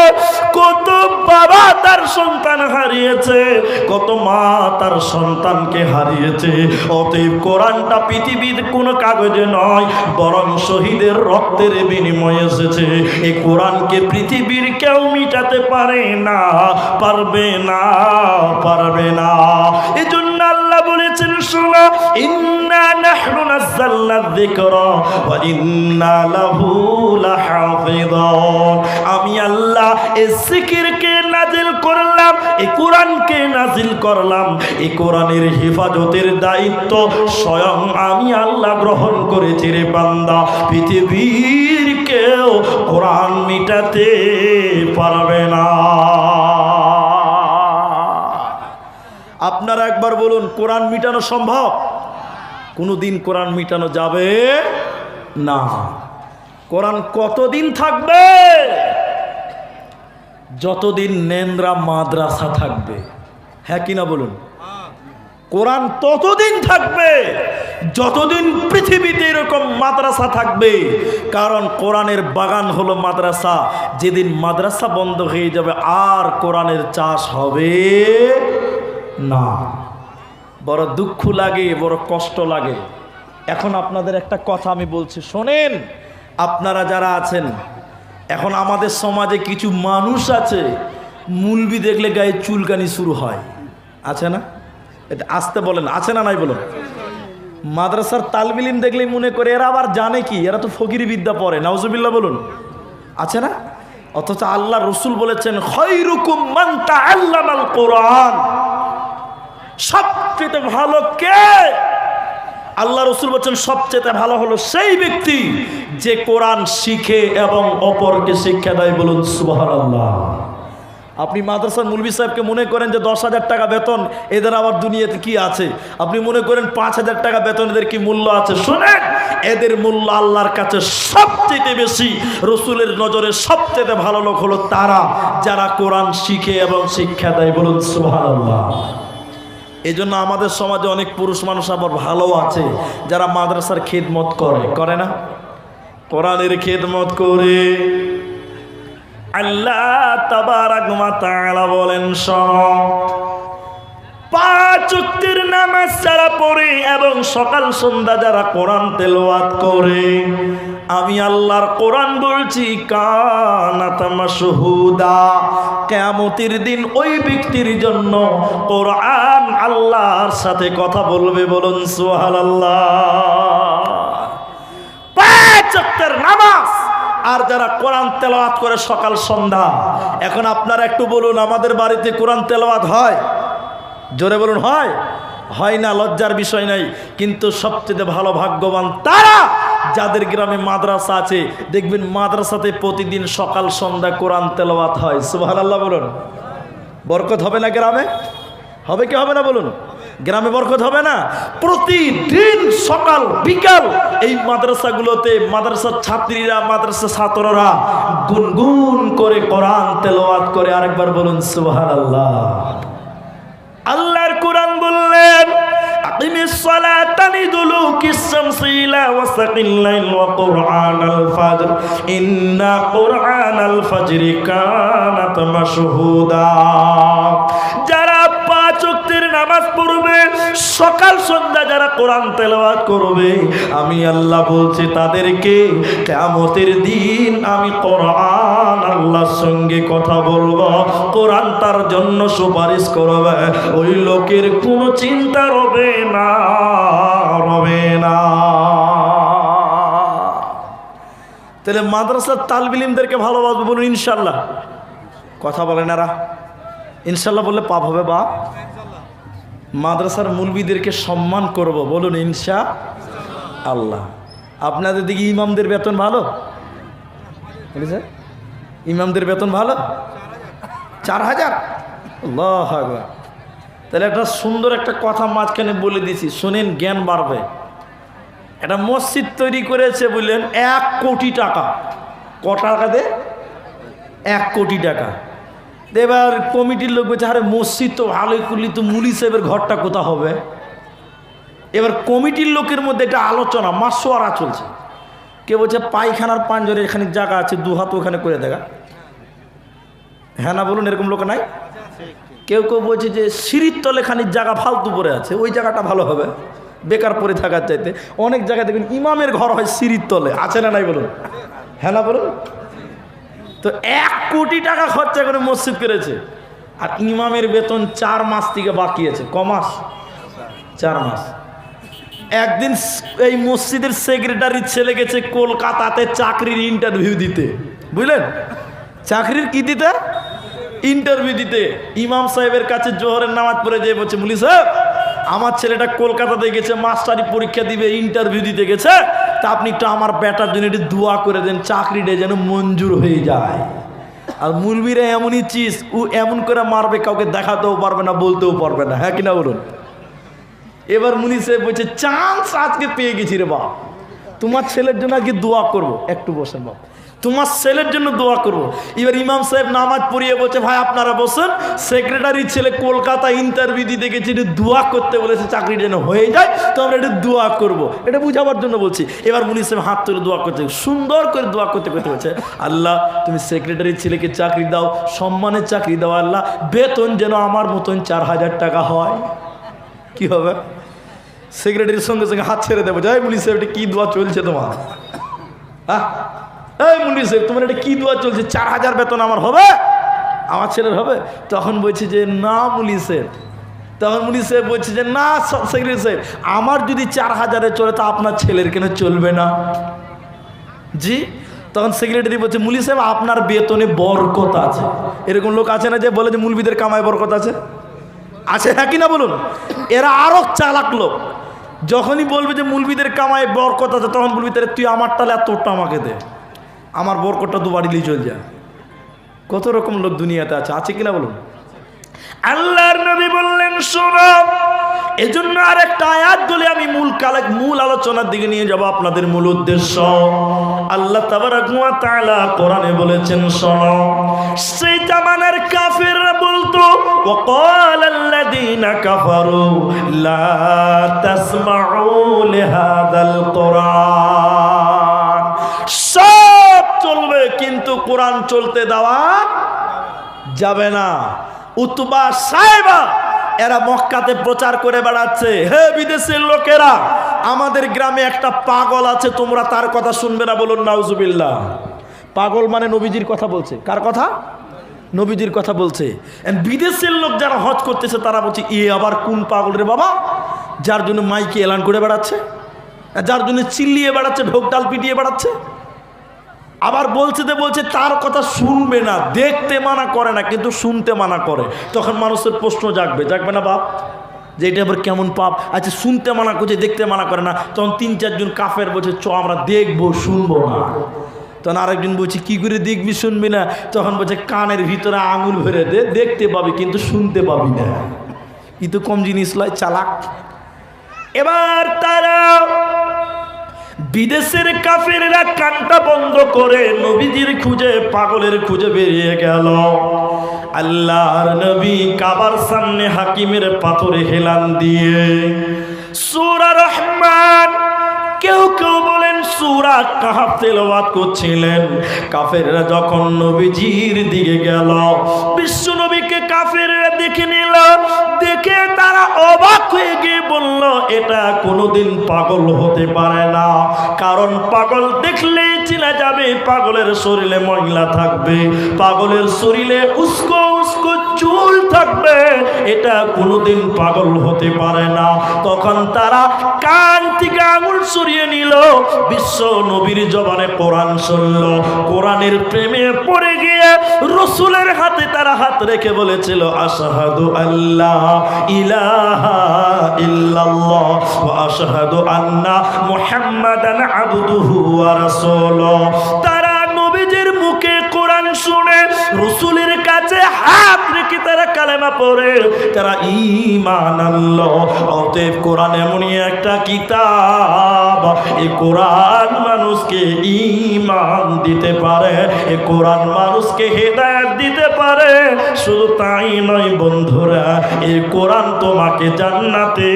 কত বাবা তার সন্তান হারিয়েছে, কত মা তার সন্তানকে হারিয়েছে। অতএব কোরআনটা পৃথিবীর কোনো কাগজে নয়, বরং শহীদের রক্তের বিনিময়ে এসেছে। এই কোরআনকে পৃথিবীর কেউ মিটাতে পারে না, পারবে না, পারবে না। এজন্য আল্লাহ বলেছেন, শোনো, ইন্না নাহনু নাযালনা যিকরা ওয়া ইন্না লাহু লাহাফিযুন। আমি আল্লাহ এই জিকিরকে নাজিল করলাম, এই কোরআনকে নাজিল করলাম, এই কোরআনের হেফাজতের দায়িত্ব স্বয়ং আমি আল্লাহ গ্রহণ করেছি রে বান্দা। পৃথিবীর কেউ কোরআন মিটাতে পারবে না। আপনারা একবার বলুন, কোরআন মিটানো সম্ভব? কোনোদিন কোরআন মিটানো যাবে না। কোরআন কতদিন থাকবে? যতদিন নেন্দ্রা মাদ্রাসা থাকবে। হ্যাঁ কিনা বলুন? কোরআন ততদিন থাকবে যতদিন পৃথিবীতে এরকম মাদ্রাসা থাকবে। কারণ কোরআনের বাগান হলো মাদ্রাসা। যেদিন মাদ্রাসা বন্ধ হয়ে যাবে আর কোরআনের চাষ হবে না। বড় দুঃখ লাগে, বড় কষ্ট লাগে। এখন আপনাদের একটা কথা আমি বলছি, শোনেন। আপনারা যারা আছেন, এখন আমাদের সমাজে কিছু মানুষ আছে, মুলবি দেখলে গায়ে চুলকানি শুরু হয়, আছে না? এটা আসতে বলেন, আছে না নাই বলুন? মাদ্রাসার তালবিলিম দেখলেই মনে করে এরা আবার জানে কি, এরা তো ফকিরি বিদ্যা পড়ে, নাউজুবিল্লাহ বলুন, আছে না? অথচ আল্লাহ রসুল বলেছেন, খায়রুকুম মান তাআল্লামাল কোরআন। সবচেয়ে ভালো কে? আল্লাহ রসুল বলছেন সবচেয়ে ভালো হলো সেই ব্যক্তি যে কোরআন শিখে এবং অপরকে শিক্ষা দেয়। বলুন সুবহানাল্লাহ। আপনি মাদ্রাসার মুলবি সাহেবকে মনে করেন যে 10,000 টাকা বেতন, এদের আবার দুনিয়াতে কি আছে? আপনি মনে করেন 5,000 টাকা বেতন, এদের কি মূল্য আছে? শোনেন, এদের মূল্য আল্লাহর কাছে সবচেয়ে বেশি। রসুলের নজরে সবচেয়ে ভালো লোক হলো তারা যারা কোরআন শিখে এবং শিক্ষা দেয়। বলুন সুবহানাল্লাহ। এই জন্য আমাদের সমাজে অনেক পুরুষ মানুষ আবার ভালো আছে যারা মাদ্রাসার খেদমত করে না? কোরআনের খেদমত করে। আল্লাহ তাবারাক ওয়া তাআলা বলেন, শোনো, 5 ওয়াক্তের নামাজ যারা পড়ে এবং সকাল সন্ধ্যা যারা কোরআন তেলাওয়াত করে, আমি আল্লাহর কোরআন বলছি কানাত মাশহুদা, কিয়ামতের দিন ওই ব্যক্তির জন্য কোরআন আল্লাহর সাথে কথা বলবে। বলুন সুবহানাল্লাহ। পাঁচ ওয়াক্তের নামাজ আর যারা কোরআন তেলাওয়াত করে সকাল সন্ধ্যা, এখন আপনারা একটু বলুন আমাদের বাড়িতে কোরআন তেলাওয়াত হয়? জোরে বলুন হয়? হয় না, লজ্জার বিষয় নাই। কিন্তু সবচেয়ে ভালো ভাগ্যবান তারা যাদের গ্রামে মাদ্রাসা আছে। দেখবেন মাদ্রাসাতে প্রতিদিন সকাল সন্ধ্যা কোরআন তেলাওয়াত হয়। সুবহানাল্লাহ বলুন। বরকত হবে না গ্রামে? হবে কি হবে না বলুন? গ্রামে বরকত হবে না? প্রতিদিন সকাল বিকাল এই মাদ্রাসাগুলোতে মাদ্রাসার ছাত্রীরা, মাদ্রাসা ছাত্ররা গুনগুন করে কোরআন তেলাওয়াত করে। আরেকবার বলুন সুবহানাল্লাহ। আল্লাহর কোরআন বললেন আকিমিস সালাতা লিদুলুকিস শামসি ইলা ওয়াসাকিল লাইল ওয়া কুরআনাল ফাজর ইন্না কুরআনাল ফাজরি কানাত মাশহুদা। যারা পাঁচ ওয়াক্তের নামাজ পড়বে, সকাল সন্ধ্যা যারা কোরআন তেলাওয়াত করবে, আমি আল্লাহ বলছি তাদেরকে কিয়ামতের দিন আমি কোরআন আল্লাহর সঙ্গে কথা বলবো। কোরআন তার জন্য সুপারিশ করবে। ওই লোকের কোনো চিন্তা রবে না, রবে না। তাহলে মাদ্রাসার তালিব ইলমদেরকে ভালোবাসবো। বলুন ইনশাআল্লাহ। কথা বলেন এরা ইনশাআল্লাহ বললে পাপ হবে বা? মাদ্রাসার মুলবিদেরকে সম্মান করব। বলুন ইনশাআল্লাহ। আপনাদের দিকে ইমামদের বেতন ভালো? ইমামদের বেতন ভালো? 4000? আল্লাহু আকবার। তাহলে একটা সুন্দর একটা কথা মাঝখানে বলে দিছি, শুনেন, জ্ঞান বাড়বে। একটা মসজিদ তৈরি করেছে বললেন 1 কোটি টাকা। কত টাকা দে? 1 কোটি টাকা। এবার কমিটির লোক বলছে আরে মসজিদ তো ভালোই করলি, তো মুলি সাহেবের ঘরটা কোথা হবে? এবার কমিটির লোকের মধ্যে একটা আলোচনা, মাসোয়ারা চলছে। কে বলছে পায়খানার পাঞ্জরে এখানে জায়গা আছে, 2 হাত ওখানে করে দেখা। হ্যাঁ না বলুন, এরকম লোক নাই? কেউ কেউ বলছে যে সিঁড়ির তলে খানিক জায়গা ফালতু পড়ে আছে, ওই জায়গাটা ভালো হবে বেকার পড়ে থাকার চাইতে। অনেক জায়গায় দেখবেন ইমামের ঘর হয় সিঁড়ির তলে, আছে না নাই বলুন? হ্যাঁ না বলুন? তো 1 কোটি টাকা খরচা করে মসজিদ করেছে, আর ইমামের বেতন 4 মাস থেকে বাকি আছে। ক মাস? 4 মাস। একদিন এই মসজিদের সেক্রেটারির ছেলে গেছে কলকাতাতে চাকরির ইন্টারভিউ দিতে। বুঝলেন? চাকরির কি দিতে? ইন্টারভিউ দিতে। ইমাম সাহেবের কাছে জোহরের নামাজ পড়ে যেয়ে বলছে মুলি সাহেব, আমার ছেলেটা কলকাতাতে গেছে মাস্টারি পরীক্ষা দিবে, ইন্টারভিউ দিতে গেছে, তা আপনি একটু আমার বেটার জন্য একটু দোয়া করে দেন, চাকরিটা যেন মঞ্জুর হয়ে যায়। আর মুলবিরা এমনই চিজ, ও এমন করে মারবে কাউকে দেখাতেও পারবে না, বলতেও পারবে না। হ্যাঁ কিনা বলুন? এবার মুনি সাহেব বলছে চান্স আজকে পেয়ে গেছি রে বাপ, তোমার ছেলের জন্য আজকে দোয়া করবো। একটু বসেন বাপ, তোমার ছেলের জন্য দোয়া করব। এবার ইমাম সাহেব নামাজ পড়িয়ে বলছে ভাই আপনারা বসেন, সেক্রেটারির ছেলে কলকাতা ইন্টারভিউ দিতে গেছে, একটু দোয়া করতে বলেছে চাকরির জন্য হয়ে যায়, তো আমরা একটু দোয়া করব, এটা বুঝাবার জন্য বলছি। এবার মুনি সাহেব হাত তুলে দোয়া করতে, সুন্দর করে দোয়া করতে করতে বলছে আল্লাহ তুমি সেক্রেটারির ছেলেকে চাকরি দাও, সম্মানের চাকরি দাও আল্লাহ, বেতন যেন আমার মতন 4000 টাকা হয়। কি হবে? সেক্রেটারির সঙ্গে সঙ্গে হাত ছেড়ে দেবো। যাই মুনি সাহেব এটা কি দোয়া চলছে তোমার? হ্যাঁ এই মুন্ডি সাহেব তোমার এটা কি দোয়া চলছে? 4000 বেতন আমার হবে, আমার ছেলের হবে? তখন বলছে যে না মুলি সাহেব, তখন মুলি সাহেব বলছে যে না সেক্রেটারি সাহেব, আমার যদি 4000-এ চলে তা আপনার ছেলের কেন চলবে না? জি। তখন সেক্রেটারি বলছে মুলি সাহেব আপনার বেতনে বরকত আছে। এরকম লোক আছে না যে বলে যে মুলবিদের কামায় বরকত আছে? আছে হ্যাঁ কিনা বলুন? এরা আরো চালাক লোক। যখনই বলবে যে মুলবিদের কামায় বরকত আছে, তখন বলবি তাহলে তুই আমার তাহলে আর তোরটা আমাকে দে, আমার বরকতটা দু বাড়িলেই চল যা। কত রকম লোক দুনিয়াতে আছে, আছে কিনা বলুন? আল্লাহর নবী বললেন শোনো, এজন্য আরেকটা আয়াত বলে আমি মূল আলোচনার দিকে নিয়ে যাব, আপনাদের মূল উদ্দেশ্য। আল্লাহ তাবারাক ওয়া তাআলা কোরআনে বলেছেন শোনো, সেই জামানার কাফিররা বলতো ওয়াকালাল্লাযীনা কাফারু লা তাসমাউ লিহাদাল কোরআন, সব চলবে কিন্তু কোরআন চলতে দেওয়া যাবে না। উতবা সাহেবা এরা মক্কাতে প্রচার করে বেড়াচ্ছে, হে বিদেশের লোকেরা আমাদের গ্রামে একটা পাগল আছে, তোমরা তার কথা শুনবে না, বলুন নাউজুবিল্লাহ। পাগল মানে নবীজির কথা বলছে। কার কথা? নবীজির কথা বলছে। বিদেশের লোক যারা হজ করতেছে তারা বলছে এ আবার কোন পাগল রে বাবা, যার জন্য মাইকে এলান করে বেড়াচ্ছে, যার জন্য চিল্লিয়ে বেড়াচ্ছে, ঢোক ডাল পিটিয়ে বেড়াচ্ছে। আবার বলছে তার কথা শুনবে না, দেখতে মানা করে না কিন্তু শুনতে মানা করে। তখন মানুষের প্রশ্ন জাগবে না বাপ, যে এটা আবার কেমন পাপ? আচ্ছা, শুনতে মানা করছে, দেখতে মানা করে না। তখন 3-4 জন কাফের বলছে চ আমরা দেখবো, শুনবো না। তখন আরেকজন বলছে কি করে দেখবি শুনবি না? তখন বলছে কানের ভিতরে আঙুল ভরে দে, দেখতে পাবি কিন্তু শুনতে পাবি না। ই তো কম জিনিস লয়, চালাক। এবার তারা বিদেশের কাফেররা কানটা বন্ধ করে নবীজির খুঁজে, পাগলের খুঁজে বেরিয়ে গেল। আল্লাহর নবী কাবার সামনে হাকিমের পাথরে হেলান দিয়ে সূরা রহমান, কেউ কেউ বলেন সূরা কাহফ তেলাওয়াত করছিলেন। কাফেররা যখন নবীজির দিকে গেল, বিশ্ব নবীকে কাফেররা দেখে নিল, দেখে তারা অবাক হয়ে গিয়ে বলল এটা কোনোদিন পাগল হতে পারে না, কারণ পাগল দেখলেই চেনা যাবে, পাগলের শরীরে ময়লা থাকবে, পাগলের শরীরে উস্কো উস্কো চুল থাকবে, এটা কোনোদিন পাগল হতে পারে না। তখন তারা কান থেকে আঙুল সরিয়ে নিল, বিশ্ব নবীর জবানে কোরআন শুনল, কোরআনের প্রেমে পড়ে গিয়ে রাসূলের হাতে তারা হাত রেখে বলেছিল আশহাদু আল্লাহ ইলাহা ইল্লাল্লাহ ওয়া আশহাদু আন্না মুহাম্মাদান আবদুহু ওয়া রাসূলুহু। তারা নবীজির মুখে কোরআন শুনে রাসূলের কাছে হাত রেখে তারা কালেমা পড়ে তারা ঈমান আনলো। অতএব কোরআন এমনই একটা কিতাব, এই কোরআন মানুষকে ঈমান দিতে পারে, এই কোরআন মানুষকে হেদায়েত দিতে পারে। শুধু তাই নয় বন্ধুরা, এই কোরআন তোমাকে জান্নাতে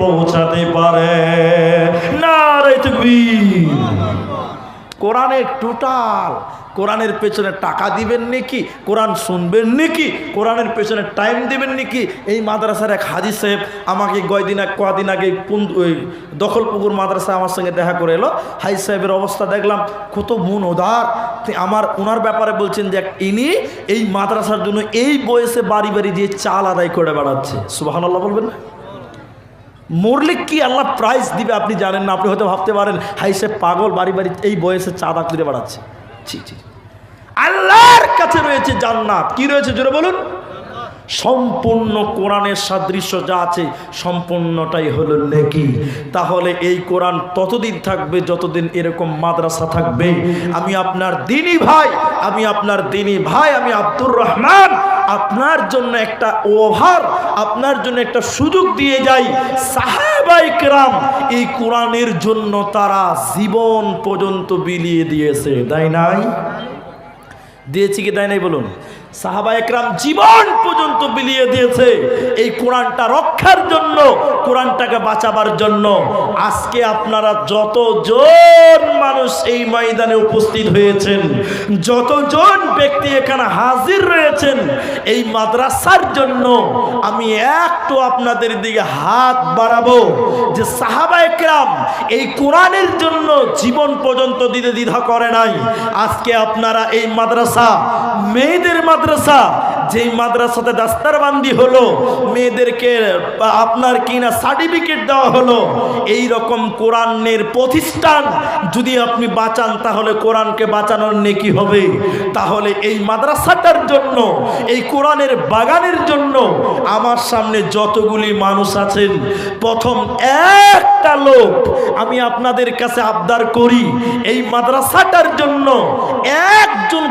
পৌঁছাতে পারে। নারে তাকবীর। কোরআনের টোটাল, কোরআনের পেছনে টাকা দিবেন নাকি, কোরআন শুনবেন নাকি, কোরআনের পেছনে টাইম দিবেন নাকি? এই মাদ্রাসার এক হাজি সাহেব আমাকে কদিন আগে ওই দখলপুকুর মাদ্রাসা আমার সঙ্গে দেখা করে এলো। হাজি সাহেবের অবস্থা দেখলাম কত মন উদার। ওনার ব্যাপারে বলছেন যে ইনি এই মাদ্রাসার জন্য এই বয়সে বাড়ি বাড়ি দিয়ে চাল আদায় করে বেড়াচ্ছে। সুবহানাল্লাহ বলবেন না? মরলে কি আল্লাহ প্রাইজ দিবে আপনি জানেন না। আপনি হয়তো ভাবতে পারেন হাই সে পাগল, বাড়ি বাড়ি এই বয়সে চাঁদা তুলে বেড়াচ্ছে। ছি ছি, আল্লাহর কাছে রয়েছে জান্নাত। কি রয়েছে জোরে বলুন? সম্পূর্ণ কোরআনের সাদৃশ্য যা আছে সম্পূর্ণটাই হলো নেকি। তাহলে এই কোরআন ততদিন থাকবে যতদিন এরকম মাদ্রাসা থাকবে। আমি আপনার দ্বীনি ভাই, আমি আব্দুর রহমান, আপনার জন্য একটা ওভার, আপনার জন্য একটা সুযোগ দিয়ে যাই। সাহাবায়ে কেরাম এই কোরআনের জন্য তারা জীবন পর্যন্ত বিলিয়ে দিয়েছে, তাই নাই? দিয়েছি কি তাই নাই বলুন? সাহাবায়ে কেরাম জীবন পর্যন্ত বিলিয়ে দিয়েছে এই কোরআনটা রক্ষার জন্য, কোরআনটাকে বাঁচাবার জন্য। আজকে আপনারা যতজন মানুষ এই ময়দানে উপস্থিত হয়েছেন, যতজন ব্যক্তি এখানে হাজির রয়েছেন এই মাদ্রাসার জন্য, আমি একটু আপনাদের দিকে হাত বাড়াবো যে সাহাবায়ে কেরাম এই কোরআনের জন্য জীবন পর্যন্ত দিতে দ্বিধা করে নাই। আজকে আপনারা এই মাদ্রাসা, মেয়েদের মাদ্রাসা, যেই মাদ্রাসাতে দাস্তারবান্দি হলো, মেয়েদেরকে আপনার কিনা সার্টিফিকেট দেওয়া হলো, এই রকম কোরআনের প্রতিষ্ঠান যদি আপনি বাঁচান তাহলে কোরআনকে বাঁচানোর নেকি হবে। তাহলে এই মাদ্রাসাটার জন্য, এই কোরআনের বাগানের জন্য আমার সামনে যতগুলি মানুষ আছেন, প্রথম একটা লোক আমি আপনাদের কাছে আবদার করি, এই মাদ্রাসাটার জন্য একজন